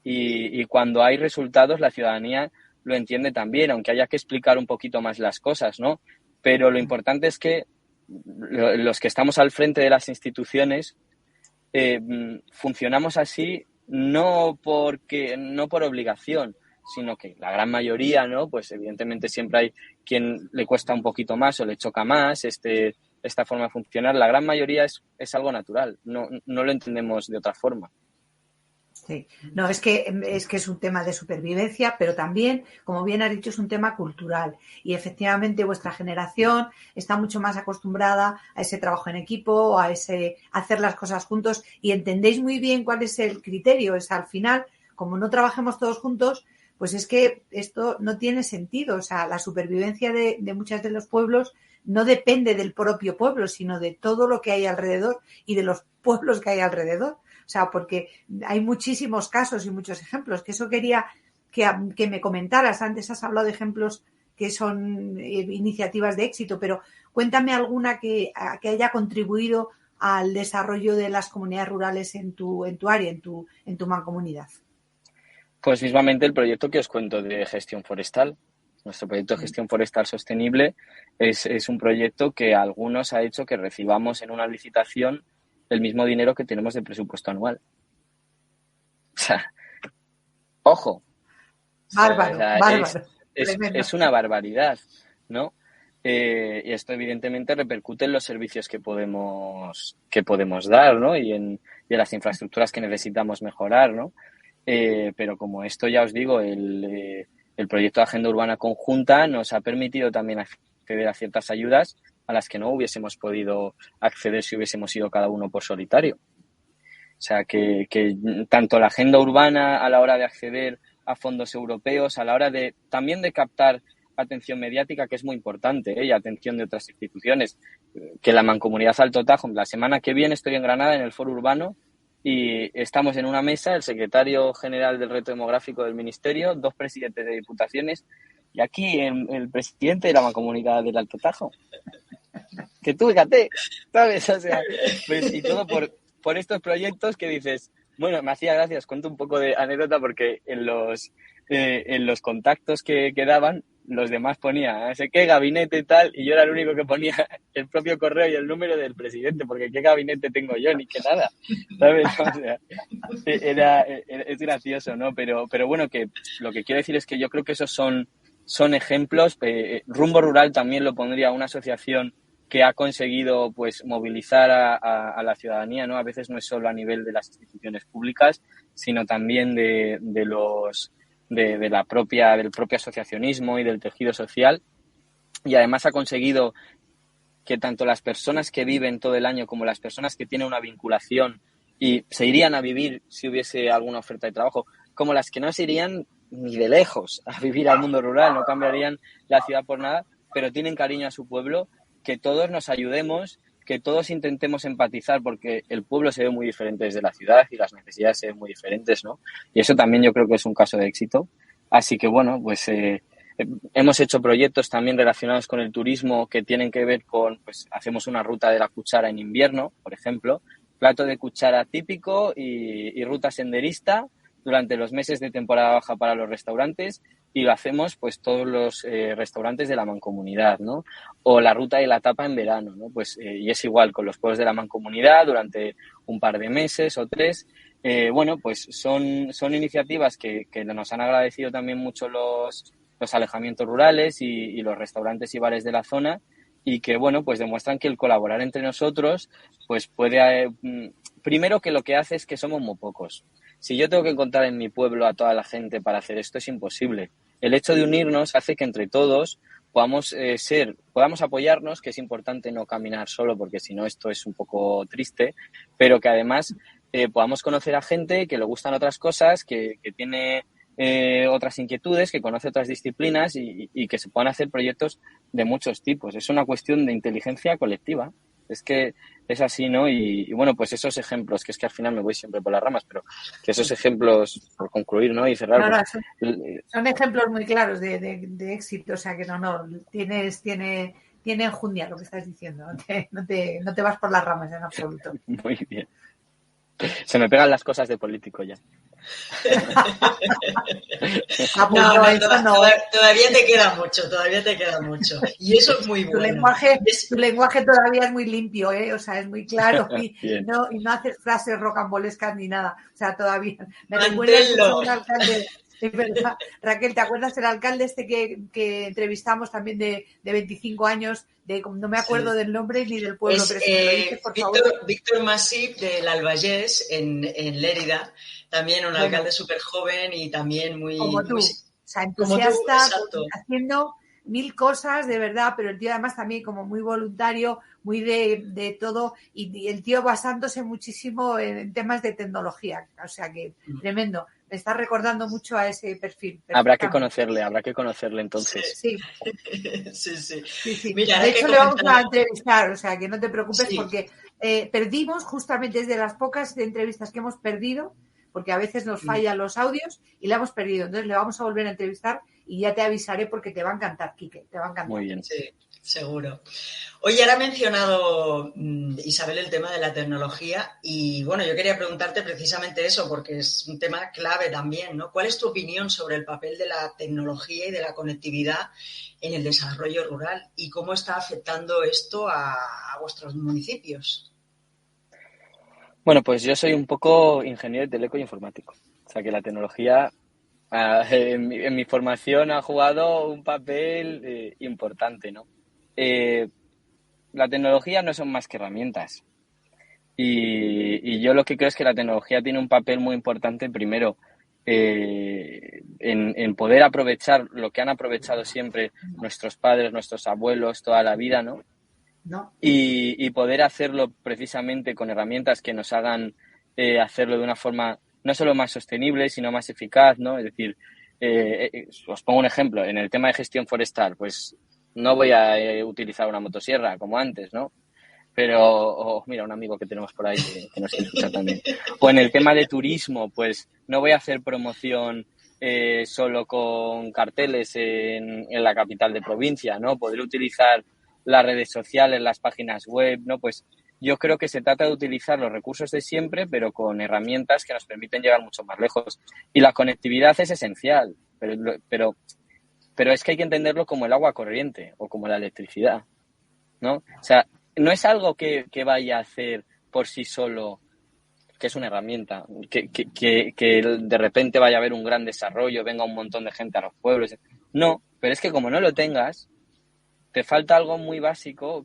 Speaker 4: Y cuando hay resultados, la ciudadanía lo entiende también, aunque haya que explicar un poquito más las cosas, ¿no? Pero lo importante es que los que estamos al frente de las instituciones funcionamos así no por obligación, sino que la gran mayoría, ¿no? Pues evidentemente siempre hay quien le cuesta un poquito más o le choca más este esta forma de funcionar, la gran mayoría es algo natural, no lo entendemos de otra forma.
Speaker 2: Sí, no, es que es un tema de supervivencia, pero también, como bien has dicho, es un tema cultural. Y efectivamente vuestra generación está mucho más acostumbrada a ese trabajo en equipo, a hacer las cosas juntos y entendéis muy bien cuál es el criterio. Es al final, como no trabajemos todos juntos, pues es que esto no tiene sentido. O sea, la supervivencia de muchos de los pueblos no depende del propio pueblo, sino de todo lo que hay alrededor y de los pueblos que hay alrededor. O sea, porque hay muchísimos casos y muchos ejemplos, que eso quería que me comentaras. Antes has hablado de ejemplos que son iniciativas de éxito, pero cuéntame alguna que haya contribuido al desarrollo de las comunidades rurales en tu área, en tu mancomunidad.
Speaker 4: Pues mismamente el proyecto que os cuento de gestión forestal. Nuestro proyecto de gestión forestal sostenible es un proyecto que a algunos ha hecho que recibamos en una licitación el mismo dinero que tenemos de presupuesto anual. O sea, ojo.
Speaker 2: Bárbaro, bárbaro.
Speaker 4: Es una barbaridad, ¿no? Y esto evidentemente repercute en los servicios que podemos dar, ¿no? Y en las infraestructuras que necesitamos mejorar, ¿no? Pero como esto ya os digo, el proyecto de Agenda Urbana Conjunta nos ha permitido también acceder a ciertas ayudas a las que no hubiésemos podido acceder si hubiésemos ido cada uno por solitario. O sea, que tanto la agenda urbana a la hora de acceder a fondos europeos, a la hora también de captar atención mediática, que es muy importante, y atención de otras instituciones, que la Mancomunidad Alto Tajo, la semana que viene estoy en Granada en el Foro Urbano y estamos en una mesa, el secretario general del reto demográfico del Ministerio, 2 presidentes de diputaciones y aquí el presidente de la Mancomunidad del Alto Tajo. Que tú, fíjate, ¿sabes? O sea, pues, y todo por estos proyectos que dices, bueno, me hacía gracia, os cuento un poco de anécdota porque en los contactos que daban, los demás ponían, no sé qué, gabinete y tal, y yo era el único que ponía el propio correo y el número del presidente, porque qué gabinete tengo yo, ni que nada, ¿sabes? O sea, es gracioso, ¿no? Pero bueno, que lo que quiero decir es que yo creo que esos son ejemplos. Rumbo Rural también lo pondría una asociación que ha conseguido pues movilizar a la ciudadanía, ¿no? A veces no es solo a nivel de las instituciones públicas, sino también del propio asociacionismo y del tejido social, y además ha conseguido que tanto las personas que viven todo el año como las personas que tienen una vinculación y se irían a vivir si hubiese alguna oferta de trabajo, como las que no se irían ni de lejos a vivir al mundo rural, no cambiarían la ciudad por nada, pero tienen cariño a su pueblo, que todos nos ayudemos, que todos intentemos empatizar, porque el pueblo se ve muy diferente desde la ciudad y las necesidades se ven muy diferentes, ¿no? Y eso también yo creo que es un caso de éxito. Así que, bueno, pues hemos hecho proyectos también relacionados con el turismo que tienen que ver con, pues hacemos una ruta de la cuchara en invierno, por ejemplo, plato de cuchara típico y ruta senderista durante los meses de temporada baja para los restaurantes, y lo hacemos pues todos los restaurantes de la mancomunidad, ¿no? O la ruta de la tapa en verano, ¿no? Pues y es igual con los pueblos de la mancomunidad durante un par de meses o 3. Bueno, pues son iniciativas que nos han agradecido también mucho los alojamientos rurales y los restaurantes y bares de la zona, y que, bueno, pues demuestran que el colaborar entre nosotros pues puede... primero, que lo que hace es que somos muy pocos. Si yo tengo que encontrar en mi pueblo a toda la gente para hacer esto, es imposible. El hecho de unirnos hace que entre todos podamos apoyarnos, que es importante no caminar solo, porque si no esto es un poco triste, pero que además podamos conocer a gente que le gustan otras cosas, que tiene otras inquietudes, que conoce otras disciplinas y que se puedan hacer proyectos de muchos tipos. Es una cuestión de inteligencia colectiva. Es que es así, ¿no? Y bueno, pues esos ejemplos, que es que al final me voy siempre por las ramas, pero que esos ejemplos, por concluir, ¿no? Y cerrar.
Speaker 2: No, son ejemplos muy claros de éxito, o sea que tiene enjundia lo que estás diciendo, no te vas por las ramas en absoluto.
Speaker 4: Muy bien. Se me pegan las cosas de político ya.
Speaker 3: Todavía te queda mucho. Y eso es muy bueno.
Speaker 2: Tu lenguaje todavía es muy limpio, o sea, es muy claro y no haces frases rocambolescas ni nada. O sea, todavía me recuerda mucho a un alcalde. Es verdad. Raquel, ¿te acuerdas el alcalde este que entrevistamos también de 25 años? No me acuerdo
Speaker 3: Sí.
Speaker 2: del nombre ni del pueblo,
Speaker 3: Es
Speaker 2: pero si me lo dices, por favor.
Speaker 3: Víctor Masip del Albagés en Lérida, también un
Speaker 2: Bueno,
Speaker 3: alcalde súper joven y también
Speaker 2: como
Speaker 3: muy
Speaker 2: tú. O sea,
Speaker 3: como tú,
Speaker 2: entusiasta,
Speaker 3: exacto.
Speaker 2: haciendo mil cosas de verdad, pero el tío además también como muy voluntario, muy de todo, y el tío basándose muchísimo en temas de tecnología. O sea que tremendo. Me está recordando mucho a ese perfil, perfectamente.
Speaker 4: Habrá que conocerle
Speaker 3: Sí.
Speaker 4: entonces.
Speaker 2: Sí,
Speaker 3: Sí.
Speaker 2: sí, sí.
Speaker 3: Mira,
Speaker 2: De
Speaker 3: ahora que
Speaker 2: hecho, le vamos a
Speaker 3: comentabas,
Speaker 2: entrevistar, o sea que no te preocupes
Speaker 3: sí,
Speaker 2: porque perdimos justamente desde las pocas entrevistas que hemos perdido, porque a veces nos fallan los audios y la hemos perdido. Entonces le vamos a volver a entrevistar y ya te avisaré porque te va a encantar, Quique, te va a encantar.
Speaker 4: Muy bien.
Speaker 3: sí, seguro. Oye, ahora ha mencionado Isabel el tema de la tecnología y bueno, yo quería preguntarte precisamente eso porque es un tema clave también, ¿no? ¿Cuál es tu opinión sobre el papel de la tecnología y de la conectividad en el desarrollo rural y cómo está afectando esto a vuestros municipios?
Speaker 4: Bueno, pues yo soy un poco ingeniero teleco y informático. O sea que la tecnología en mi formación ha jugado un papel importante, ¿no? Eh, la tecnología no son más que herramientas. Y yo lo que creo es que la tecnología tiene un papel muy importante, primero, en poder aprovechar lo que han aprovechado siempre nuestros padres, nuestros abuelos, toda la vida, ¿no?
Speaker 2: ¿No?
Speaker 4: Y poder hacerlo precisamente con herramientas que nos hagan hacerlo de una forma no solo más sostenible, sino más eficaz, ¿no? Es decir, os pongo un ejemplo, en el tema de gestión forestal, pues no voy a utilizar una motosierra como antes, ¿no? Pero, mira, un amigo que tenemos por ahí que nos quiere escuchar también. O en el tema de turismo, pues no voy a hacer promoción solo con carteles en la capital de provincia, ¿no? Poder utilizar las redes sociales, las páginas web, ¿no? Pues yo creo que se trata de utilizar los recursos de siempre, pero con herramientas que nos permiten llegar mucho más lejos. Y la conectividad es esencial, pero es que hay que entenderlo como el agua corriente o como la electricidad, ¿no? O sea, no es algo que vaya a hacer por sí solo, que es una herramienta, que de repente vaya a haber un gran desarrollo, venga un montón de gente a los pueblos. No, pero es que como no lo tengas, te falta algo muy básico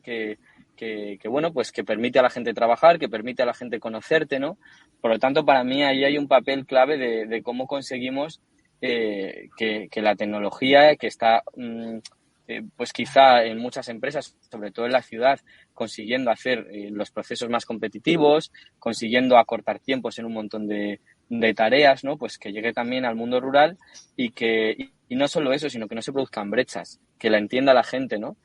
Speaker 4: bueno, pues que permite a la gente trabajar, que permite a la gente conocerte, ¿no? Por lo tanto, para mí ahí hay un papel clave de cómo conseguimos que la tecnología que está pues quizá en muchas empresas, sobre todo en la ciudad, consiguiendo hacer los procesos más competitivos, consiguiendo acortar tiempos en un montón de tareas, ¿no? Pues que llegue también al mundo rural y no solo eso, sino que no se produzcan brechas, que la entienda la gente, ¿no?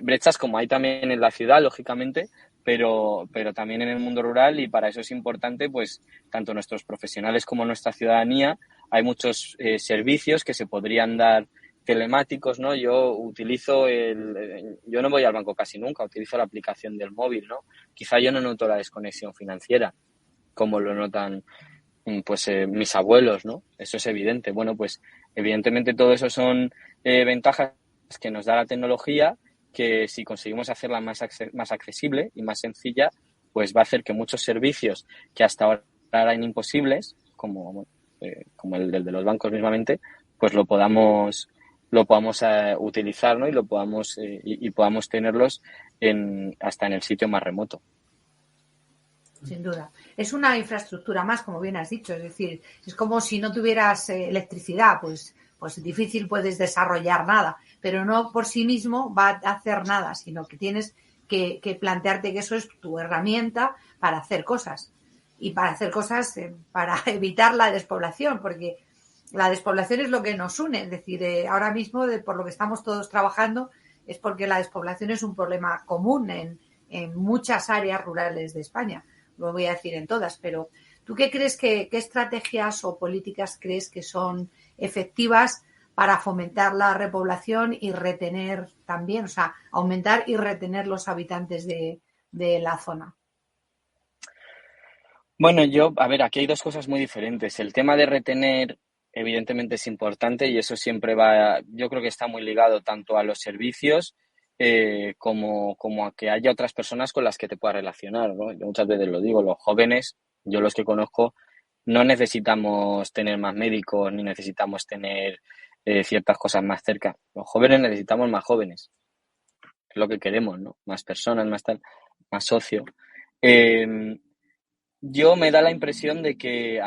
Speaker 4: Brechas como hay también en la ciudad, lógicamente, pero también en el mundo rural y para eso es importante, pues, tanto nuestros profesionales como nuestra ciudadanía. Hay muchos servicios que se podrían dar telemáticos, ¿no? Yo no voy al banco casi nunca, utilizo la aplicación del móvil, ¿no? Quizá yo no noto la desconexión financiera como lo notan pues mis abuelos, ¿no? Eso es evidente. Bueno, pues evidentemente todo eso son ventajas que nos da la tecnología, que si conseguimos hacerla más accesible y más sencilla, pues va a hacer que muchos servicios que hasta ahora eran imposibles, como el de los bancos mismamente, pues lo podamos utilizar, ¿no? Y lo podamos y podamos tenerlos hasta en el sitio más remoto.
Speaker 2: Sin duda. Es una infraestructura más, como bien has dicho. Es decir, es como si no tuvieras electricidad, pues difícil puedes desarrollar nada, pero no por sí mismo va a hacer nada, sino que tienes que plantearte que eso es tu herramienta para hacer cosas. Y para hacer cosas para evitar la despoblación, porque la despoblación es lo que nos une. Es decir, ahora mismo, por lo que estamos todos trabajando, es porque la despoblación es un problema común en muchas áreas rurales de España. Lo voy a decir en todas, pero ¿tú qué crees qué estrategias o políticas crees que son efectivas para fomentar la repoblación y retener también, o sea, aumentar y retener los habitantes de la zona?
Speaker 4: Bueno, aquí hay dos cosas muy diferentes. El tema de retener, evidentemente, es importante y eso siempre yo creo que está muy ligado tanto a los servicios como a que haya otras personas con las que te puedas relacionar, ¿no? Yo muchas veces lo digo, los jóvenes, yo los que conozco, no necesitamos tener más médicos ni necesitamos tener ciertas cosas más cerca. Los jóvenes necesitamos más jóvenes, es lo que queremos, ¿no? Más personas, más tal, más socio. A mí me da la impresión de que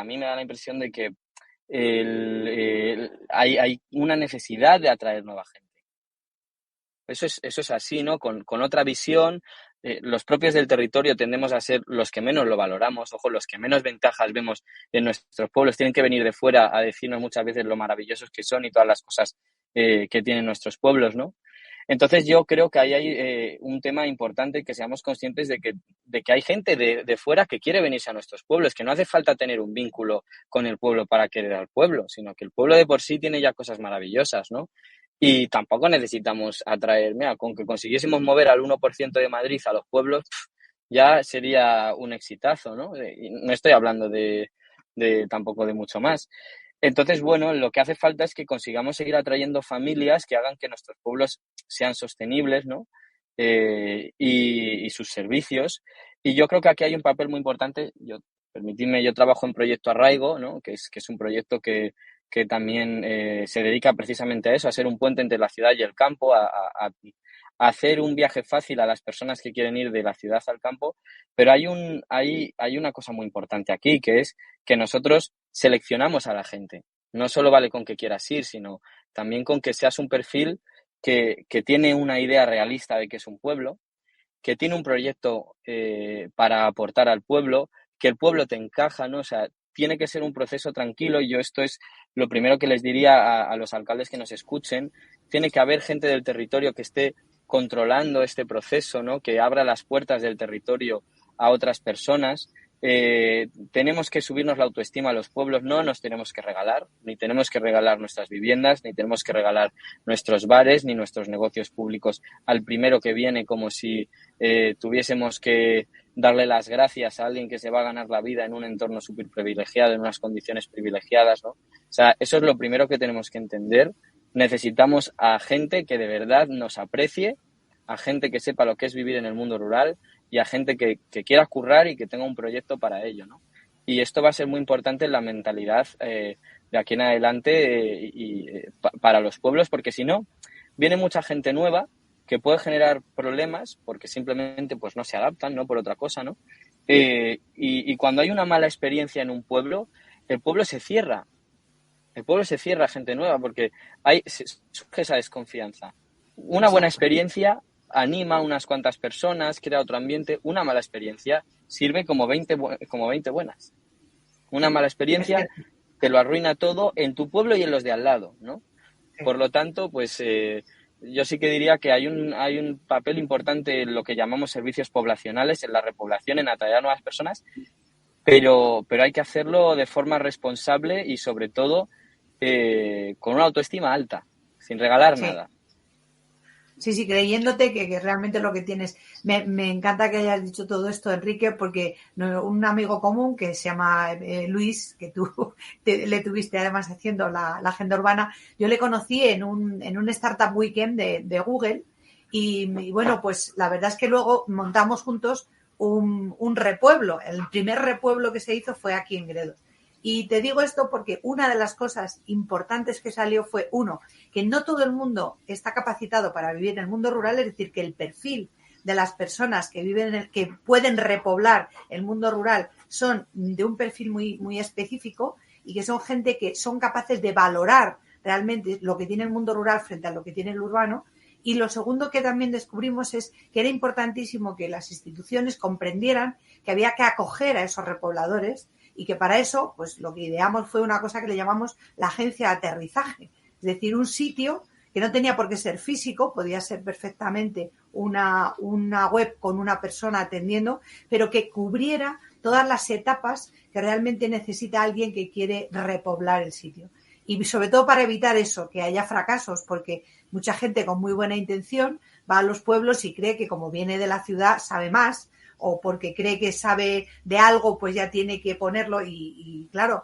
Speaker 4: hay una necesidad de atraer nueva gente. Eso es así, ¿no? Con otra visión, los propios del territorio tendemos a ser los que menos lo valoramos, ojo, los que menos ventajas vemos en nuestros pueblos. Tienen que venir de fuera a decirnos muchas veces lo maravillosos que son y todas las cosas que tienen nuestros pueblos, ¿no? Entonces yo creo que ahí hay un tema importante, que seamos conscientes de que hay gente de fuera que quiere venirse a nuestros pueblos, que no hace falta tener un vínculo con el pueblo para querer al pueblo, sino que el pueblo de por sí tiene ya cosas maravillosas, ¿no? Y tampoco necesitamos atraer, mira, con que consiguiésemos mover al 1% de Madrid a los pueblos, ya sería un exitazo, ¿no? Y no estoy hablando de tampoco de mucho más. Entonces, bueno, lo que hace falta es que consigamos seguir atrayendo familias que hagan que nuestros pueblos sean sostenibles, ¿no? Y sus servicios. Y yo creo que aquí hay un papel muy importante. Permitidme, yo trabajo en Proyecto Arraigo, ¿no? Que es un proyecto que también se dedica precisamente a eso, a ser un puente entre la ciudad y el campo, a hacer un viaje fácil a las personas que quieren ir de la ciudad al campo. Pero hay una cosa muy importante aquí, que es que nosotros seleccionamos a la gente. No solo vale con que quieras ir, sino también con que seas un perfil que tiene una idea realista de que es un pueblo, que tiene un proyecto para aportar al pueblo, que el pueblo te encaja, ¿no? O sea, tiene que ser un proceso tranquilo, y yo esto es lo primero que les diría a los alcaldes que nos escuchen. Tiene que haber gente del territorio que esté controlando este proceso, ¿no? Que abra las puertas del territorio a otras personas. Tenemos que subirnos la autoestima a los pueblos, no nos tenemos que regalar, ni tenemos que regalar nuestras viviendas, ni tenemos que regalar nuestros bares, ni nuestros negocios públicos al primero que viene, como si tuviésemos que darle las gracias a alguien que se va a ganar la vida en un entorno súper privilegiado, en unas condiciones privilegiadas, ¿no? O sea, eso es lo primero que tenemos que entender. Necesitamos a gente que de verdad nos aprecie, a gente que sepa lo que es vivir en el mundo rural y a gente que quiera currar y que tenga un proyecto para ello, ¿no? Y esto va a ser muy importante en la mentalidad de aquí en adelante para los pueblos, porque si no, viene mucha gente nueva que puede generar problemas porque simplemente pues no se adaptan, no por otra cosa, ¿no? Y cuando hay una mala experiencia en un pueblo, el pueblo se cierra. El pueblo se cierra a gente nueva porque surge esa desconfianza. Una buena experiencia anima a unas cuantas personas, crea otro ambiente. Una mala experiencia sirve como 20 buenas. Una mala experiencia te lo arruina todo en tu pueblo y en los de al lado, ¿no? Por lo tanto, pues yo sí que diría que hay un papel importante en lo que llamamos servicios poblacionales, en la repoblación, en atraer a nuevas personas, pero hay que hacerlo de forma responsable y sobre todo con una autoestima alta, sin regalar nada.
Speaker 2: Sí, creyéndote que realmente lo que tienes. Me encanta que hayas dicho todo esto, Enrique, porque un amigo común que se llama Luis, que tú le tuviste además haciendo la agenda urbana, yo le conocí en un Startup Weekend de Google y bueno, pues la verdad es que luego montamos juntos un repueblo. El primer repueblo que se hizo fue aquí en Gredos. Y te digo esto porque una de las cosas importantes que salió fue, uno, que no todo el mundo está capacitado para vivir en el mundo rural, es decir, que el perfil de las personas que viven, que pueden repoblar el mundo rural son de un perfil muy, muy específico y que son gente que son capaces de valorar realmente lo que tiene el mundo rural frente a lo que tiene el urbano. Y lo segundo que también descubrimos es que era importantísimo que las instituciones comprendieran que había que acoger a esos repobladores y que para eso, pues lo que ideamos fue una cosa que le llamamos la agencia de aterrizaje. Es decir, un sitio que no tenía por qué ser físico, podía ser perfectamente una web con una persona atendiendo, pero que cubriera todas las etapas que realmente necesita alguien que quiere repoblar el sitio. Y sobre todo para evitar eso, que haya fracasos, porque mucha gente con muy buena intención va a los pueblos y cree que como viene de la ciudad sabe más, o porque cree que sabe de algo, pues ya tiene que ponerlo. Y claro,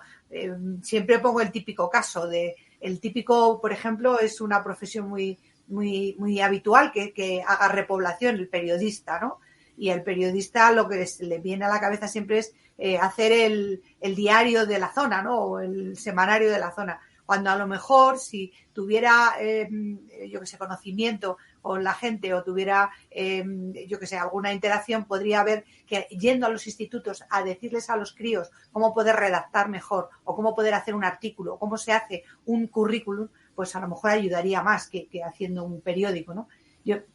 Speaker 2: siempre pongo el típico caso el típico, por ejemplo, es una profesión muy, muy, muy habitual que haga repoblación, el periodista, ¿no? y el periodista lo que le viene a la cabeza siempre es hacer el diario de la zona, ¿no? O el semanario de la zona. Cuando a lo mejor si tuviera, yo que sé, conocimiento con la gente o tuviera, yo que sé, alguna interacción, podría ver que yendo a los institutos a decirles a los críos cómo poder redactar mejor o cómo poder hacer un artículo o cómo se hace un currículum, pues a lo mejor ayudaría más que haciendo un periódico, ¿no?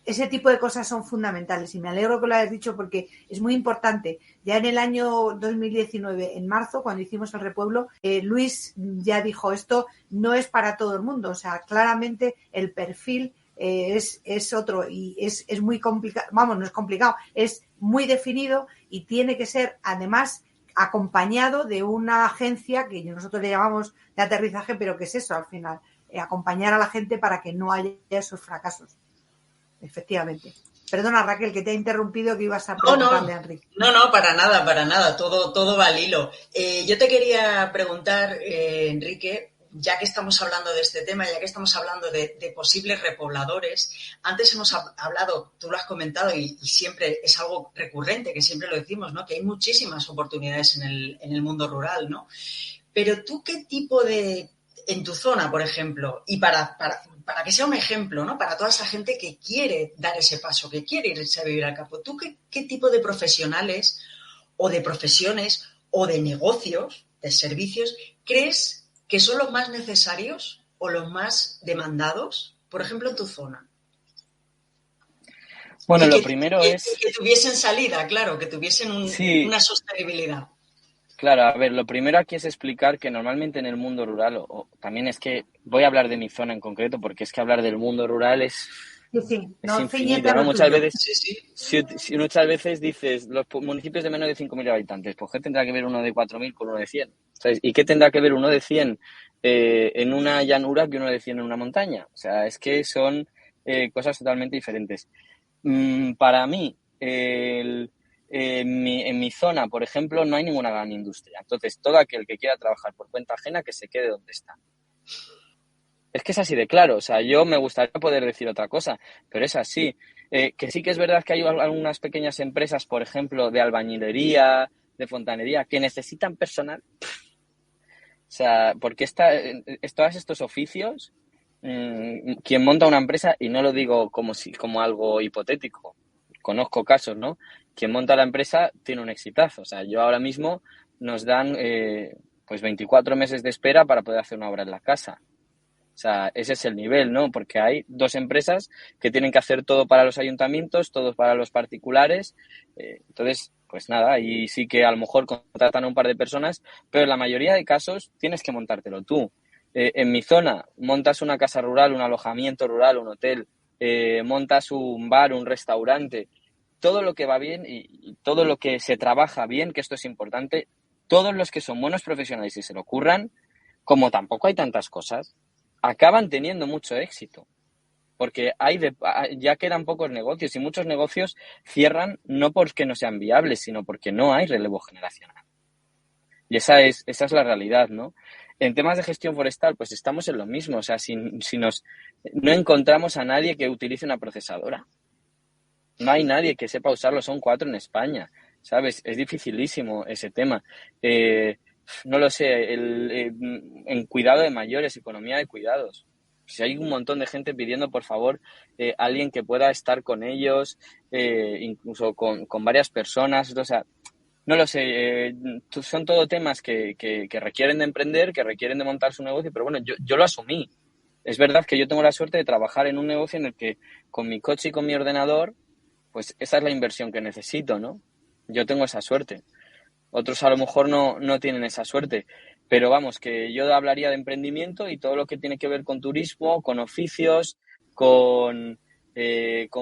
Speaker 2: Ese tipo de cosas son fundamentales y me alegro que lo hayas dicho porque es muy importante. Ya en el año 2019, en marzo, cuando hicimos el repueblo, Luis ya dijo, esto no es para todo el mundo. O sea, claramente el perfil es otro y es muy complicado. Vamos, no es complicado, es muy definido y tiene que ser, además, acompañado de una agencia que nosotros le llamamos de aterrizaje, pero que es eso al final, acompañar a la gente para que no haya esos fracasos. Efectivamente. Perdona, Raquel, que te he interrumpido, que ibas a preguntarle a Enrique.
Speaker 3: No, para nada. Todo va al hilo. Yo te quería preguntar, Enrique, ya que estamos hablando de este tema, ya que estamos hablando de posibles repobladores, antes hemos hablado, tú lo has comentado y siempre es algo recurrente, que siempre lo decimos, ¿no? Que hay muchísimas oportunidades en el mundo rural, ¿no? Pero tú, ¿qué tipo en tu zona, por ejemplo, y para que sea un ejemplo, ¿no? Para toda esa gente que quiere dar ese paso, que quiere irse a vivir al campo, ¿tú qué tipo de profesionales o de profesiones o de negocios, de servicios, crees que son los más necesarios o los más demandados, por ejemplo, en tu zona?
Speaker 4: Bueno, lo primero es...
Speaker 3: Que tuviesen salida, claro, que tuviesen una sostenibilidad.
Speaker 4: Claro, a ver, lo primero aquí es explicar que normalmente en el mundo rural, o también es que voy a hablar de mi zona en concreto, porque es que hablar del mundo rural es infinito, ¿no? Muchas veces dices, los municipios de menos de 5.000 habitantes, pues ¿qué tendrá que ver uno de 4.000 con uno de 100? ¿Sabes? ¿Y qué tendrá que ver uno de 100 en una llanura que uno de 100 en una montaña? O sea, es que son cosas totalmente diferentes. Para mí, en mi zona, por ejemplo, no hay ninguna gran industria. Entonces, todo aquel que quiera trabajar por cuenta ajena, que se quede donde está. Es que es así de claro. O sea, yo me gustaría poder decir otra cosa, pero es así. Que sí que es verdad que hay algunas pequeñas empresas, por ejemplo, de albañilería, de fontanería, que necesitan personal. O sea, porque todos estos oficios, quien monta una empresa, y no lo digo como algo hipotético, conozco casos, ¿no? Quien monta la empresa tiene un exitazo. O sea, yo ahora mismo nos dan pues 24 meses de espera para poder hacer una obra en la casa. O sea, ese es el nivel, ¿no? Porque hay 2 empresas que tienen que hacer todo para los ayuntamientos, todo para los particulares. Entonces, pues nada, ahí sí que a lo mejor contratan a un par de personas, pero en la mayoría de casos tienes que montártelo tú. En mi zona montas una casa rural, un alojamiento rural, un hotel, montas un bar, un restaurante, todo lo que va bien y todo lo que se trabaja bien, que esto es importante, todos los que son buenos profesionales y se lo ocurran, como tampoco hay tantas cosas, acaban teniendo mucho éxito. Porque ya quedan pocos negocios y muchos negocios cierran no porque no sean viables, sino porque no hay relevo generacional. Y esa es la realidad, ¿no? En temas de gestión forestal, pues estamos en lo mismo. O sea, no encontramos a nadie que utilice una procesadora. No hay nadie que sepa usarlo, son 4 en España, ¿sabes? Es dificilísimo ese tema. No lo sé, en cuidado de mayores, economía de cuidados. Si hay un montón de gente pidiendo, por favor, alguien que pueda estar con ellos, incluso con varias personas, o sea, no lo sé, son todo temas que requieren de emprender, que requieren de montar su negocio, pero bueno, yo lo asumí. Es verdad que yo tengo la suerte de trabajar en un negocio en el que con mi coche y con mi ordenador, pues esa es la inversión que necesito, ¿no? Yo tengo esa suerte. Otros a lo mejor no tienen esa suerte. Pero vamos, que yo hablaría de emprendimiento y todo lo que tiene que ver con turismo, con oficios, con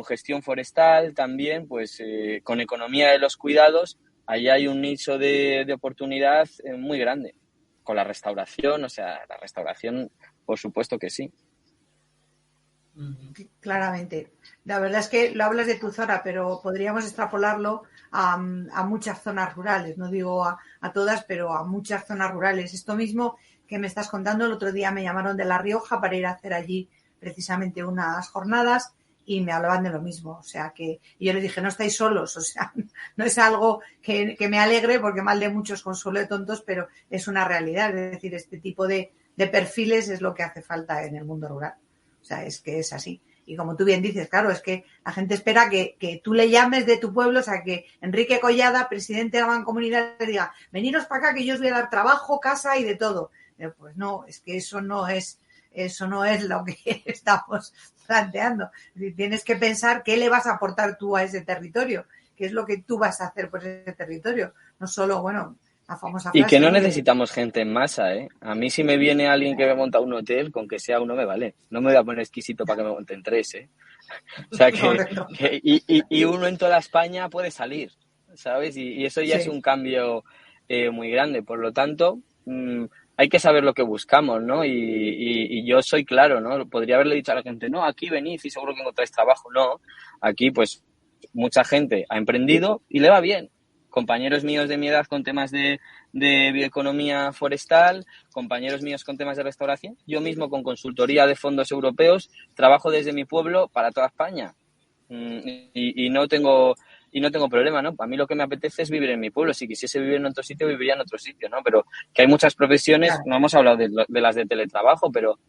Speaker 4: gestión forestal también, pues con economía de los cuidados, ahí hay un nicho de oportunidad muy grande. Con la restauración, o sea, la restauración, por supuesto que sí.
Speaker 2: Claramente. La verdad es que lo hablas de tu zona, pero podríamos extrapolarlo a muchas zonas rurales. No digo a todas, pero a muchas zonas rurales. Esto mismo que me estás contando, el otro día me llamaron de La Rioja para ir a hacer allí precisamente unas jornadas y me hablaban de lo mismo. O sea que y yo les dije, no estáis solos, o sea, no es algo que me alegre porque mal de muchos consuelo de tontos, pero es una realidad. Es decir, este tipo de perfiles es lo que hace falta en el mundo rural. O sea, es que es así. Y como tú bien dices, claro, es que la gente espera que tú le llames de tu pueblo, o sea, que Enrique Collada, presidente de la Mancomunidad, le diga, veniros para acá que yo os voy a dar trabajo, casa y de todo. Pues no, es que eso no es lo que estamos planteando. Tienes que pensar qué le vas a aportar tú a ese territorio, qué es lo que tú vas a hacer por ese territorio. No solo, bueno, la famosa frase.
Speaker 4: Y que no necesitamos gente en masa, ¿eh? A mí si me viene alguien que me monta un hotel, con que sea uno me vale. No me voy a poner exquisito para que me monten 3, ¿eh? O sea y uno en toda España puede salir, ¿sabes? Y eso ya es un cambio muy grande. Por lo tanto, hay que saber lo que buscamos, ¿no? Y yo soy claro, ¿no? Podría haberle dicho a la gente, no, aquí venid y seguro que encontráis trabajo. No, aquí pues mucha gente ha emprendido y le va bien. Compañeros míos de mi edad con temas de bioeconomía forestal, compañeros míos con temas de restauración, yo mismo con consultoría de fondos europeos, trabajo desde mi pueblo para toda España y no tengo problema, ¿no? A mí lo que me apetece es vivir en mi pueblo. Si quisiese vivir en otro sitio, viviría en otro sitio, ¿no? Pero que hay muchas profesiones, no hemos hablado de las de teletrabajo, pero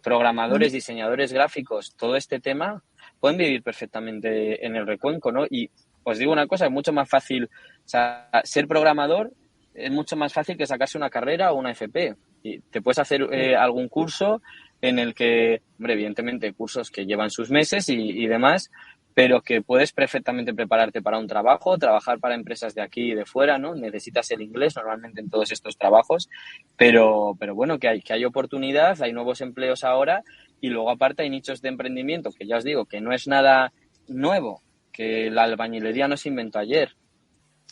Speaker 4: programadores, diseñadores gráficos, todo este tema, pueden vivir perfectamente en el Recuenco, ¿no? Y os digo una cosa, es mucho más fácil, o sea, ser programador es mucho más fácil que sacarse una carrera o una FP. Y te puedes hacer algún curso en el que, hombre, evidentemente cursos que llevan sus meses y demás, pero que puedes perfectamente prepararte para un trabajo, trabajar para empresas de aquí y de fuera, ¿no? Necesitas el inglés normalmente en todos estos trabajos, pero bueno, que hay oportunidad, hay nuevos empleos ahora y luego aparte hay nichos de emprendimiento que ya os digo que no es nada nuevo, que la albañilería no se inventó ayer,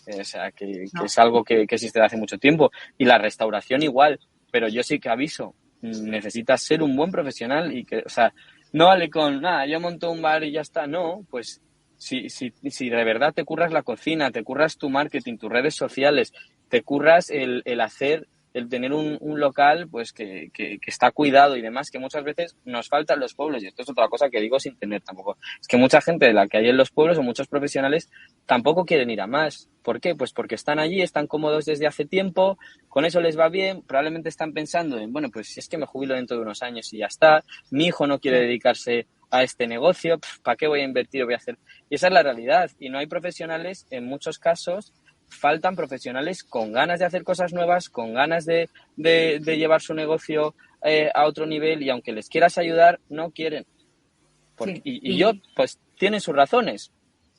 Speaker 4: o sea, que es algo que existe desde hace mucho tiempo, y la restauración igual, pero yo sí que aviso, necesitas ser un buen profesional y que, o sea, no vale con, nada, yo monto un bar y ya está, no, pues si de verdad te curras la cocina, te curras tu marketing, tus redes sociales, te curras el tener un local pues que está cuidado y demás, que muchas veces nos falta en los pueblos, y esto es otra cosa que digo sin tener tampoco. Es que mucha gente de la que hay en los pueblos o muchos profesionales tampoco quieren ir a más. ¿Por qué? Pues porque están allí, están cómodos desde hace tiempo, con eso les va bien, probablemente están pensando en, bueno, pues si es que me jubilo dentro de unos años y ya está, mi hijo no quiere dedicarse a este negocio, ¿para qué voy a invertir o voy a hacer? Y esa es la realidad, y no hay profesionales, en muchos casos, faltan profesionales con ganas de hacer cosas nuevas, con ganas de llevar su negocio a otro nivel, y aunque les quieras ayudar, no quieren. Y yo, pues, tienen sus razones,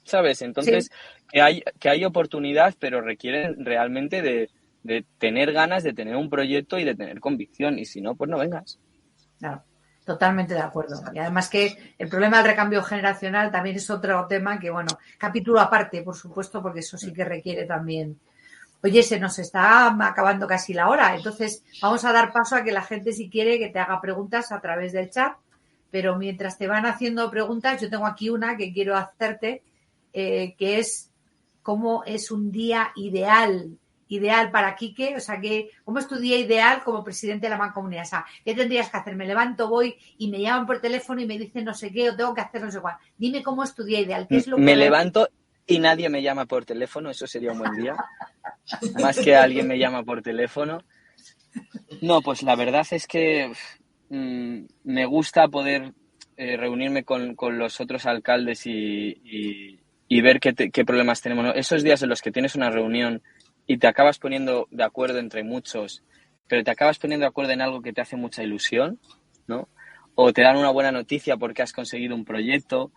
Speaker 4: ¿sabes? Entonces, que hay oportunidad, pero requieren realmente de tener ganas, de tener un proyecto y de tener convicción, y si no, pues no vengas.
Speaker 2: Claro. Totalmente de acuerdo. Y además que el problema del recambio generacional también es otro tema que, bueno, capítulo aparte, por supuesto, porque eso sí que requiere también. Oye, se nos está acabando casi la hora, entonces vamos a dar paso a que la gente, si quiere, que te haga preguntas a través del chat, pero mientras te van haciendo preguntas, yo tengo aquí una que quiero hacerte, que es ¿cómo es un día ideal para Quique? O sea, ¿cómo es tu día ideal como presidente de la Mancomunidad? O sea, ¿qué tendrías que hacer? Me levanto, voy y me llaman por teléfono y me dicen no sé qué o tengo que hacer no sé cuál. Dime cómo es tu día ideal. ¿Qué es lo que
Speaker 4: me levanto y nadie me llama por teléfono? Eso sería un buen día. Más que alguien me llama por teléfono. No, pues la verdad es que me gusta poder reunirme con los otros alcaldes y ver qué problemas tenemos, ¿no? Esos días en los que tienes una reunión y te acabas poniendo de acuerdo entre muchos, pero te acabas poniendo de acuerdo en algo que te hace mucha ilusión, ¿no? O te dan una buena noticia porque has conseguido un proyecto.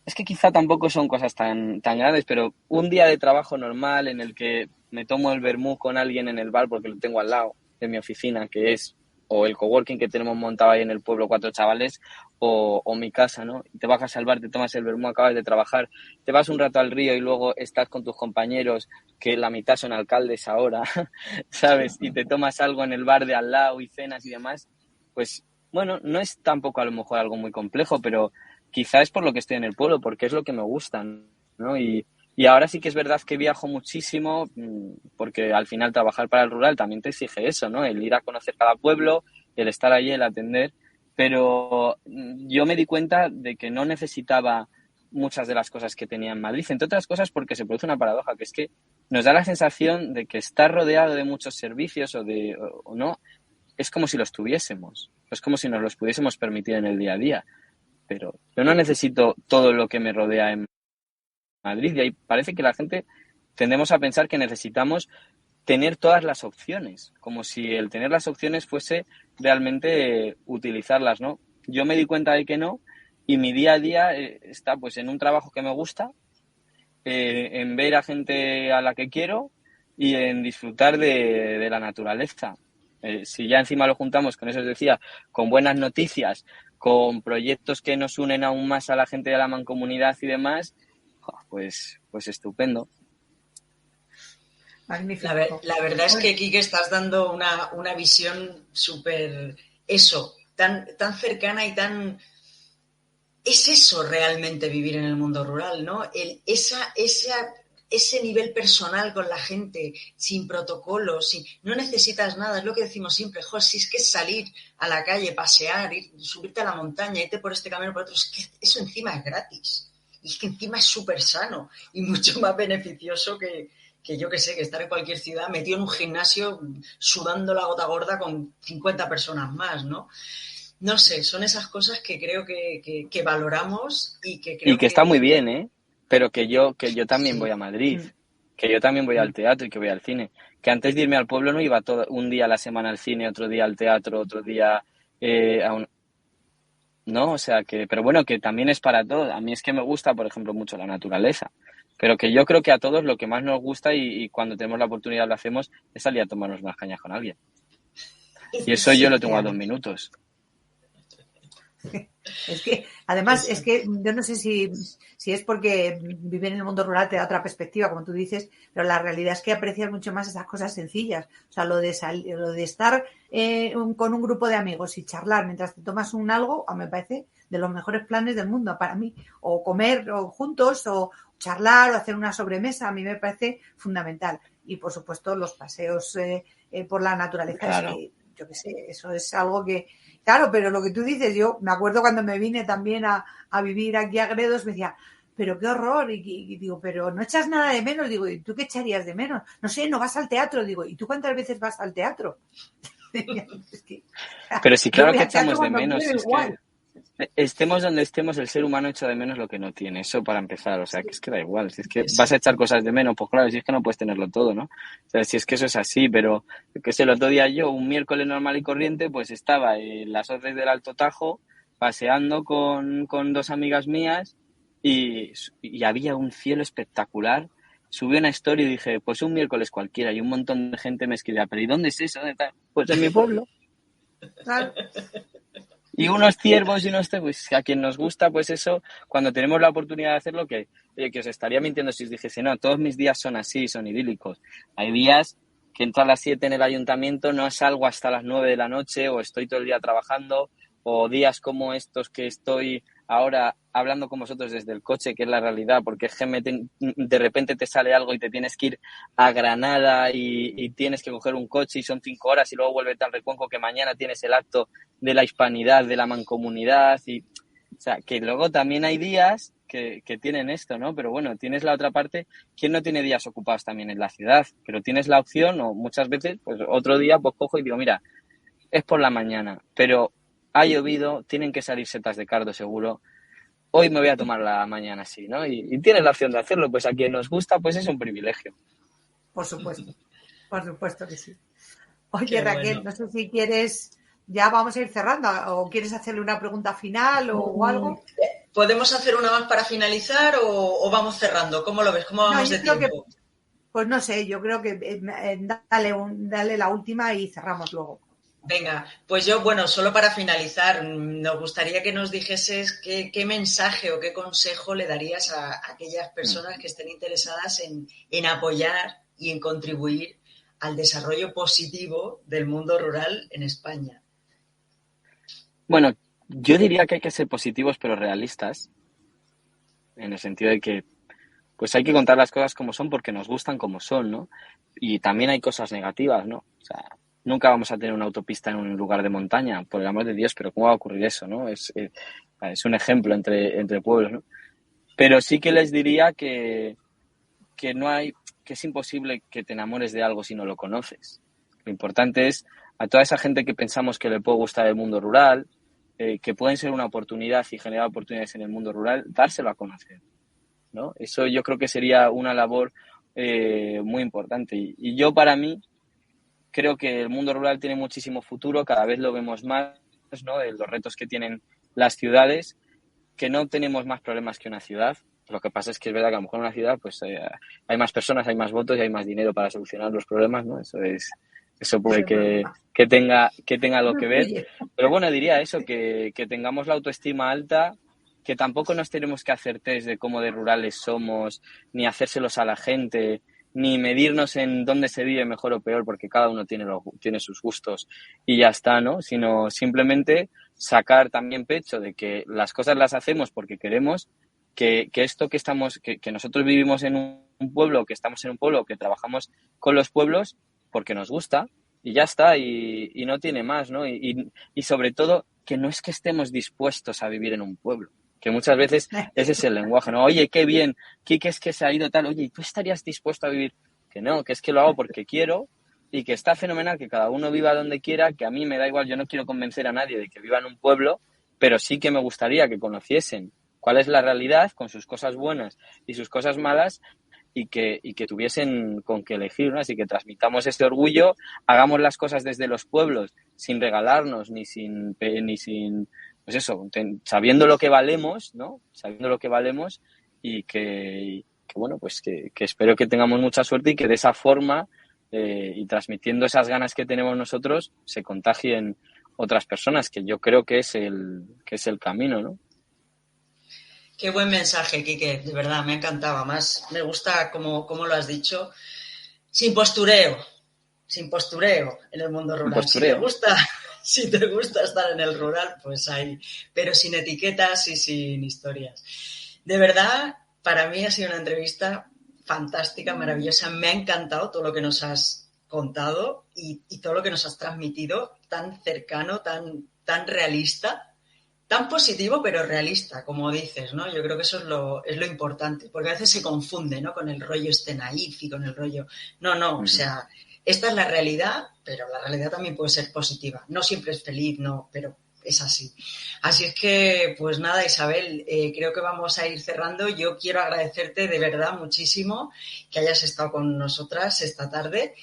Speaker 4: Es que quizá tampoco son cosas tan grandes, pero un día de trabajo normal en el que me tomo el vermú con alguien en el bar porque lo tengo al lado de mi oficina, que es o el coworking que tenemos montado ahí en el pueblo, 4 chavales, o mi casa, ¿no? Y te bajas al bar, te tomas el vermú, acabas de trabajar, te vas un rato al río y luego estás con tus compañeros, que la mitad son alcaldes ahora, ¿sabes? Y te tomas algo en el bar de al lado y cenas y demás, pues bueno, no es tampoco a lo mejor algo muy complejo, pero quizá es por lo que estoy en el pueblo, porque es lo que me gusta, ¿no? Y ahora sí que es verdad que viajo muchísimo, porque al final trabajar para el rural también te exige eso, ¿no? El ir a conocer cada pueblo, el estar allí, el atender. pero yo me di cuenta de que no necesitaba muchas de las cosas que tenía en Madrid, entre otras cosas porque se produce una paradoja, que es que nos da la sensación de que estar rodeado de muchos servicios o no, es como si los tuviésemos, es como si nos los pudiésemos permitir en el día a día, pero yo no necesito todo lo que me rodea en Madrid, y ahí parece que la gente tendemos a pensar que necesitamos tener todas las opciones, como si el tener las opciones fuese realmente utilizarlas, ¿no? Yo me di cuenta de que no, y mi día a día está pues en un trabajo que me gusta, en ver a gente a la que quiero y en disfrutar de la naturaleza. Si ya encima lo juntamos con eso, os decía, con buenas noticias, con proyectos que nos unen aún más a la gente de la mancomunidad y demás, pues estupendo.
Speaker 2: Magnífico.
Speaker 3: La verdad es que, Quique, estás dando una visión súper, tan cercana y tan... Es eso realmente vivir en el mundo rural, ¿no? Ese nivel personal con la gente, sin protocolos, no necesitas nada, es lo que decimos siempre, joder, si es que es salir a la calle, pasear, subirte a la montaña, irte por este camino, por otro, es que eso encima es gratis. Y es que encima es súper sano y mucho más beneficioso que yo que sé, que estar en cualquier ciudad metido en un gimnasio sudando la gota gorda con 50 personas más, ¿no? No sé, son esas cosas que creo que valoramos y que creo
Speaker 4: y que está muy bien, ¿eh? Pero que yo también
Speaker 3: Sí.
Speaker 4: voy a Madrid, que yo también voy al teatro y que voy al cine. Que antes de irme al pueblo no iba un día a la semana al cine, otro día al teatro, otro día No, o sea que, pero bueno, que también es para todos. A mí es que me gusta, por ejemplo, mucho la naturaleza. Pero que yo creo que a todos lo que más nos gusta y cuando tenemos la oportunidad lo hacemos es salir a tomarnos unas cañas con alguien. Y eso yo lo tengo a 2 minutos.
Speaker 2: Es que, además, es que yo no sé si es porque vivir en el mundo rural te da otra perspectiva, como tú dices, pero la realidad es que aprecias mucho más esas cosas sencillas. O sea, lo de estar con un grupo de amigos y charlar mientras te tomas un algo, me parece de los mejores planes del mundo para mí. O comer o juntos, o charlar, o hacer una sobremesa, a mí me parece fundamental. Y, por supuesto, los paseos por la naturaleza, claro. Es que, yo qué sé, eso es algo que... Claro, pero lo que tú dices, yo me acuerdo cuando me vine también a vivir aquí a Gredos, me decía, pero qué horror, y digo, pero no echas nada de menos, digo, ¿y tú qué echarías de menos? No sé, no vas al teatro, digo, ¿y tú cuántas veces vas al teatro? Es que,
Speaker 4: pero sí, claro que echamos de menos, es que estemos donde estemos, el ser humano echa de menos lo que no tiene, eso para empezar, o sea, que es que da igual, si es que vas a echar cosas de menos, pues claro, si es que no puedes tenerlo todo, ¿no? O sea, si es que eso es así, pero que sé, el otro día yo, un miércoles normal y corriente, pues estaba en las Horres del Alto Tajo, paseando con 2 amigas mías y había un cielo espectacular. Subí una story y dije, pues un miércoles cualquiera, y un montón de gente me escribía, pero ¿y dónde es eso? Pues en mi pueblo.
Speaker 2: Claro.
Speaker 4: Y unos ciervos y unos... Pues a quien nos gusta, pues eso, cuando tenemos la oportunidad de hacerlo, que os estaría mintiendo si os dijese, no, todos mis días son así, son idílicos. Hay días que entro a las 7 en el ayuntamiento, no salgo hasta las 9 de la noche, o estoy todo el día trabajando, o días como estos que estoy ahora hablando con vosotros desde el coche, que es la realidad, porque es que de repente te sale algo y te tienes que ir a Granada y tienes que coger un coche y son 5 horas y luego vuelves al Recuenco, que mañana tienes el acto de la hispanidad, de la mancomunidad, y o sea, que luego también hay días que tienen esto, ¿no? Pero bueno, tienes la otra parte, ¿quién no tiene días ocupados también en la ciudad? Pero tienes la opción, o muchas veces, pues otro día pues cojo y digo, mira, es por la mañana, pero ha llovido, tienen que salir setas de cardo seguro, hoy me voy a tomar la mañana así, ¿no? Y tienes la opción de hacerlo, pues a quien nos gusta, pues es un privilegio.
Speaker 2: Por supuesto que sí. Oye, qué Raquel, bueno. No sé si quieres, ya vamos a ir cerrando, o quieres hacerle una pregunta final o algo.
Speaker 3: ¿Podemos hacer una más para finalizar o vamos cerrando? ¿Cómo lo ves? ¿Cómo vamos de tiempo?
Speaker 2: Pues no sé, yo creo que dale la última y cerramos luego.
Speaker 3: Venga, pues yo, bueno, solo para finalizar, nos gustaría que nos dijeses qué mensaje o qué consejo le darías a aquellas personas que estén interesadas en apoyar y en contribuir al desarrollo positivo del mundo rural en España.
Speaker 4: Bueno, yo diría que hay que ser positivos pero realistas, en el sentido de que pues hay que contar las cosas como son porque nos gustan como son, ¿no? Y también hay cosas negativas, ¿no? O sea, nunca vamos a tener una autopista en un lugar de montaña, por el amor de Dios, pero ¿cómo va a ocurrir eso, no? Es un ejemplo entre pueblos, ¿no? Pero sí que les diría que es imposible que te enamores de algo si no lo conoces. Lo importante es a toda esa gente que pensamos que le puede gustar el mundo rural, que pueden ser una oportunidad y generar oportunidades en el mundo rural, dárselo a conocer, ¿no? Eso yo creo que sería una labor muy importante. Y yo, para mí, creo que el mundo rural tiene muchísimo futuro, cada vez lo vemos más, ¿no? De los retos que tienen las ciudades, que no tenemos más problemas que una ciudad. Lo que pasa es que es verdad que a lo mejor en una ciudad pues hay más personas, hay más votos y hay más dinero para solucionar los problemas, ¿no? Eso puede que tenga algo que ver. Pero bueno, diría eso, que tengamos la autoestima alta, que tampoco nos tenemos que hacer test de cómo de rurales somos, ni hacérselos a la gente, ni medirnos en dónde se vive mejor o peor, porque cada uno tiene sus gustos y ya está, ¿no? Sino simplemente sacar también pecho de que las cosas las hacemos porque queremos, que esto que nosotros vivimos en un pueblo, que estamos en un pueblo, que trabajamos con los pueblos porque nos gusta y ya está, y no tiene más, ¿no? Y sobre todo que no es que estemos dispuestos a vivir en un pueblo, que muchas veces ese es el lenguaje, ¿no? Oye, qué bien, Quique, es que se ha ido tal, oye, ¿y tú estarías dispuesto a vivir? Que no, que es que lo hago porque quiero y que está fenomenal que cada uno viva donde quiera, que a mí me da igual, yo no quiero convencer a nadie de que viva en un pueblo, pero sí que me gustaría que conociesen cuál es la realidad con sus cosas buenas y sus cosas malas y que tuviesen con qué elegir, ¿no? Así que transmitamos este orgullo, hagamos las cosas desde los pueblos sin regalarnos ni sin pues eso, sabiendo lo que valemos, ¿no? Sabiendo lo que valemos y que bueno, pues que espero que tengamos mucha suerte y que de esa forma y transmitiendo esas ganas que tenemos nosotros se contagien otras personas, que yo creo que es el camino, ¿no?
Speaker 3: Qué buen mensaje, Quique, de verdad, me ha encantado. Además, me gusta como lo has dicho, sin postureo en el mundo rural. Si te gusta estar en el rural, pues ahí, pero sin etiquetas y sin historias. De verdad, para mí ha sido una entrevista fantástica, maravillosa. Me ha encantado todo lo que nos has contado y todo lo que nos has transmitido, tan cercano, tan realista. Tan positivo, pero realista, como dices, ¿no? Yo creo que eso es lo importante, porque a veces se confunde, ¿no? Con el rollo naif y con el rollo... No, o sea, esta es la realidad, pero la realidad también puede ser positiva. No siempre es feliz, no, pero es así. Así es que, pues nada, Isabel, creo que vamos a ir cerrando. Yo quiero agradecerte de verdad muchísimo que hayas estado con nosotras esta tarde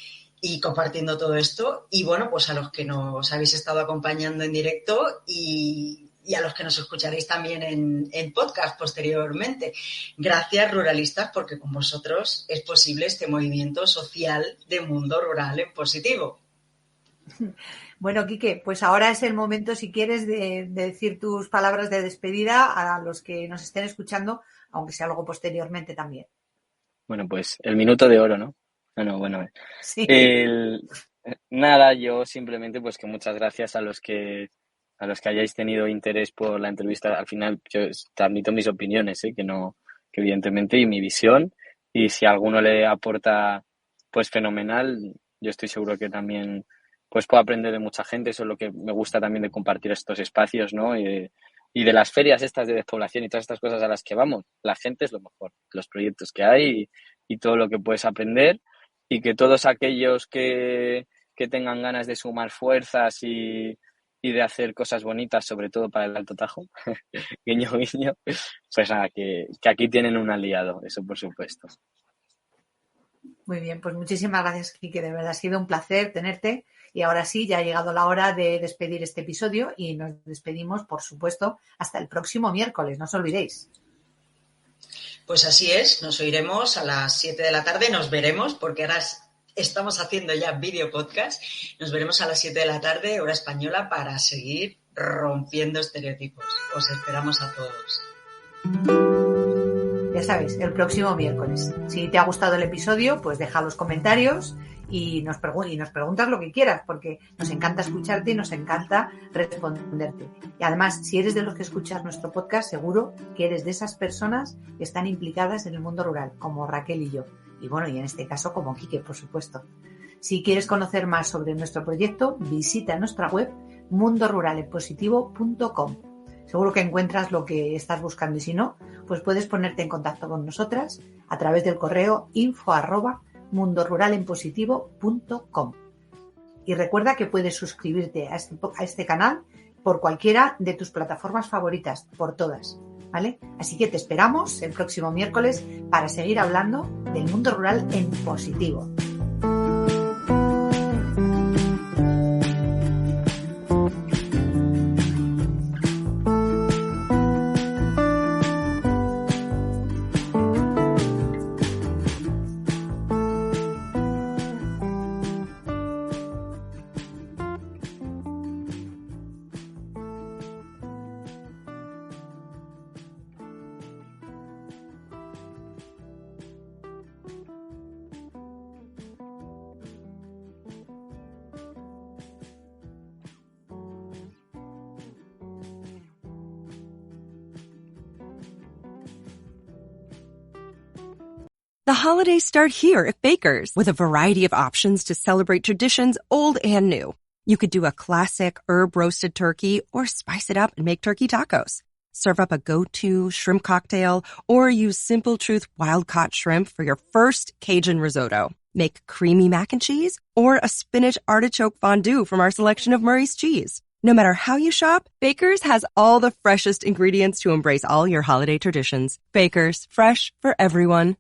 Speaker 3: y compartiendo todo esto. Y bueno, pues a los que nos habéis estado acompañando en directo y a los que nos escucharéis también en podcast posteriormente. Gracias, ruralistas, porque con vosotros es posible este movimiento social de mundo rural en positivo.
Speaker 2: Bueno, Quique, pues ahora es el momento, si quieres, de decir tus palabras de despedida a los que nos estén escuchando, aunque sea algo posteriormente también.
Speaker 4: Bueno, pues el minuto de oro, ¿no? Bueno.
Speaker 2: Sí.
Speaker 4: Nada, yo simplemente pues que muchas gracias a los que hayáis tenido interés por la entrevista. Al final yo transmito mis opiniones, que evidentemente, y mi visión, y si a alguno le aporta, pues fenomenal. Yo estoy seguro que también pues puedo aprender de mucha gente. Eso es lo que me gusta también de compartir estos espacios, ¿no? Y de las ferias estas de despoblación y todas estas cosas a las que vamos. La gente es lo mejor, los proyectos que hay y todo lo que puedes aprender, y que todos aquellos que tengan ganas de sumar fuerzas y de hacer cosas bonitas, sobre todo para el Alto Tajo, guiño, pues nada, que aquí tienen un aliado, eso por supuesto.
Speaker 2: Muy bien, pues muchísimas gracias, Quique, de verdad ha sido un placer tenerte, y ahora sí, ya ha llegado la hora de despedir este episodio y nos despedimos, por supuesto, hasta el próximo miércoles, no os olvidéis.
Speaker 3: Pues así es, nos oiremos a las 7 de la tarde, nos veremos, porque ahora estamos haciendo ya vídeo podcast. Nos veremos a las 7 de la tarde, hora española, para seguir rompiendo estereotipos. Os esperamos a todos.
Speaker 2: Ya sabes, el próximo miércoles. Si te ha gustado el episodio, pues deja los comentarios y nos preguntas lo que quieras, porque nos encanta escucharte y nos encanta responderte. Y además, si eres de los que escuchas nuestro podcast, seguro que eres de esas personas que están implicadas en el mundo rural, como Raquel y yo. Y bueno, y en este caso como Quique, por supuesto. Si quieres conocer más sobre nuestro proyecto, visita nuestra web mundoruralenpositivo.com. Seguro que encuentras lo que estás buscando y si no, pues puedes ponerte en contacto con nosotras a través del correo info@mundoruralenpositivo.com. Y recuerda que puedes suscribirte a este canal por cualquiera de tus plataformas favoritas, por todas, ¿vale? Así que te esperamos el próximo miércoles para seguir hablando del mundo rural en positivo.
Speaker 1: The holidays start here at Baker's with a variety of options to celebrate traditions old and new. You could do a classic herb-roasted turkey or spice it up and make turkey tacos. Serve up a go-to shrimp cocktail or use Simple Truth wild-caught shrimp for your first Cajun risotto. Make creamy mac and cheese or a spinach artichoke fondue from our selection of Murray's cheese. No matter how you shop, Baker's has all the freshest ingredients to embrace all your holiday traditions. Baker's, fresh for everyone.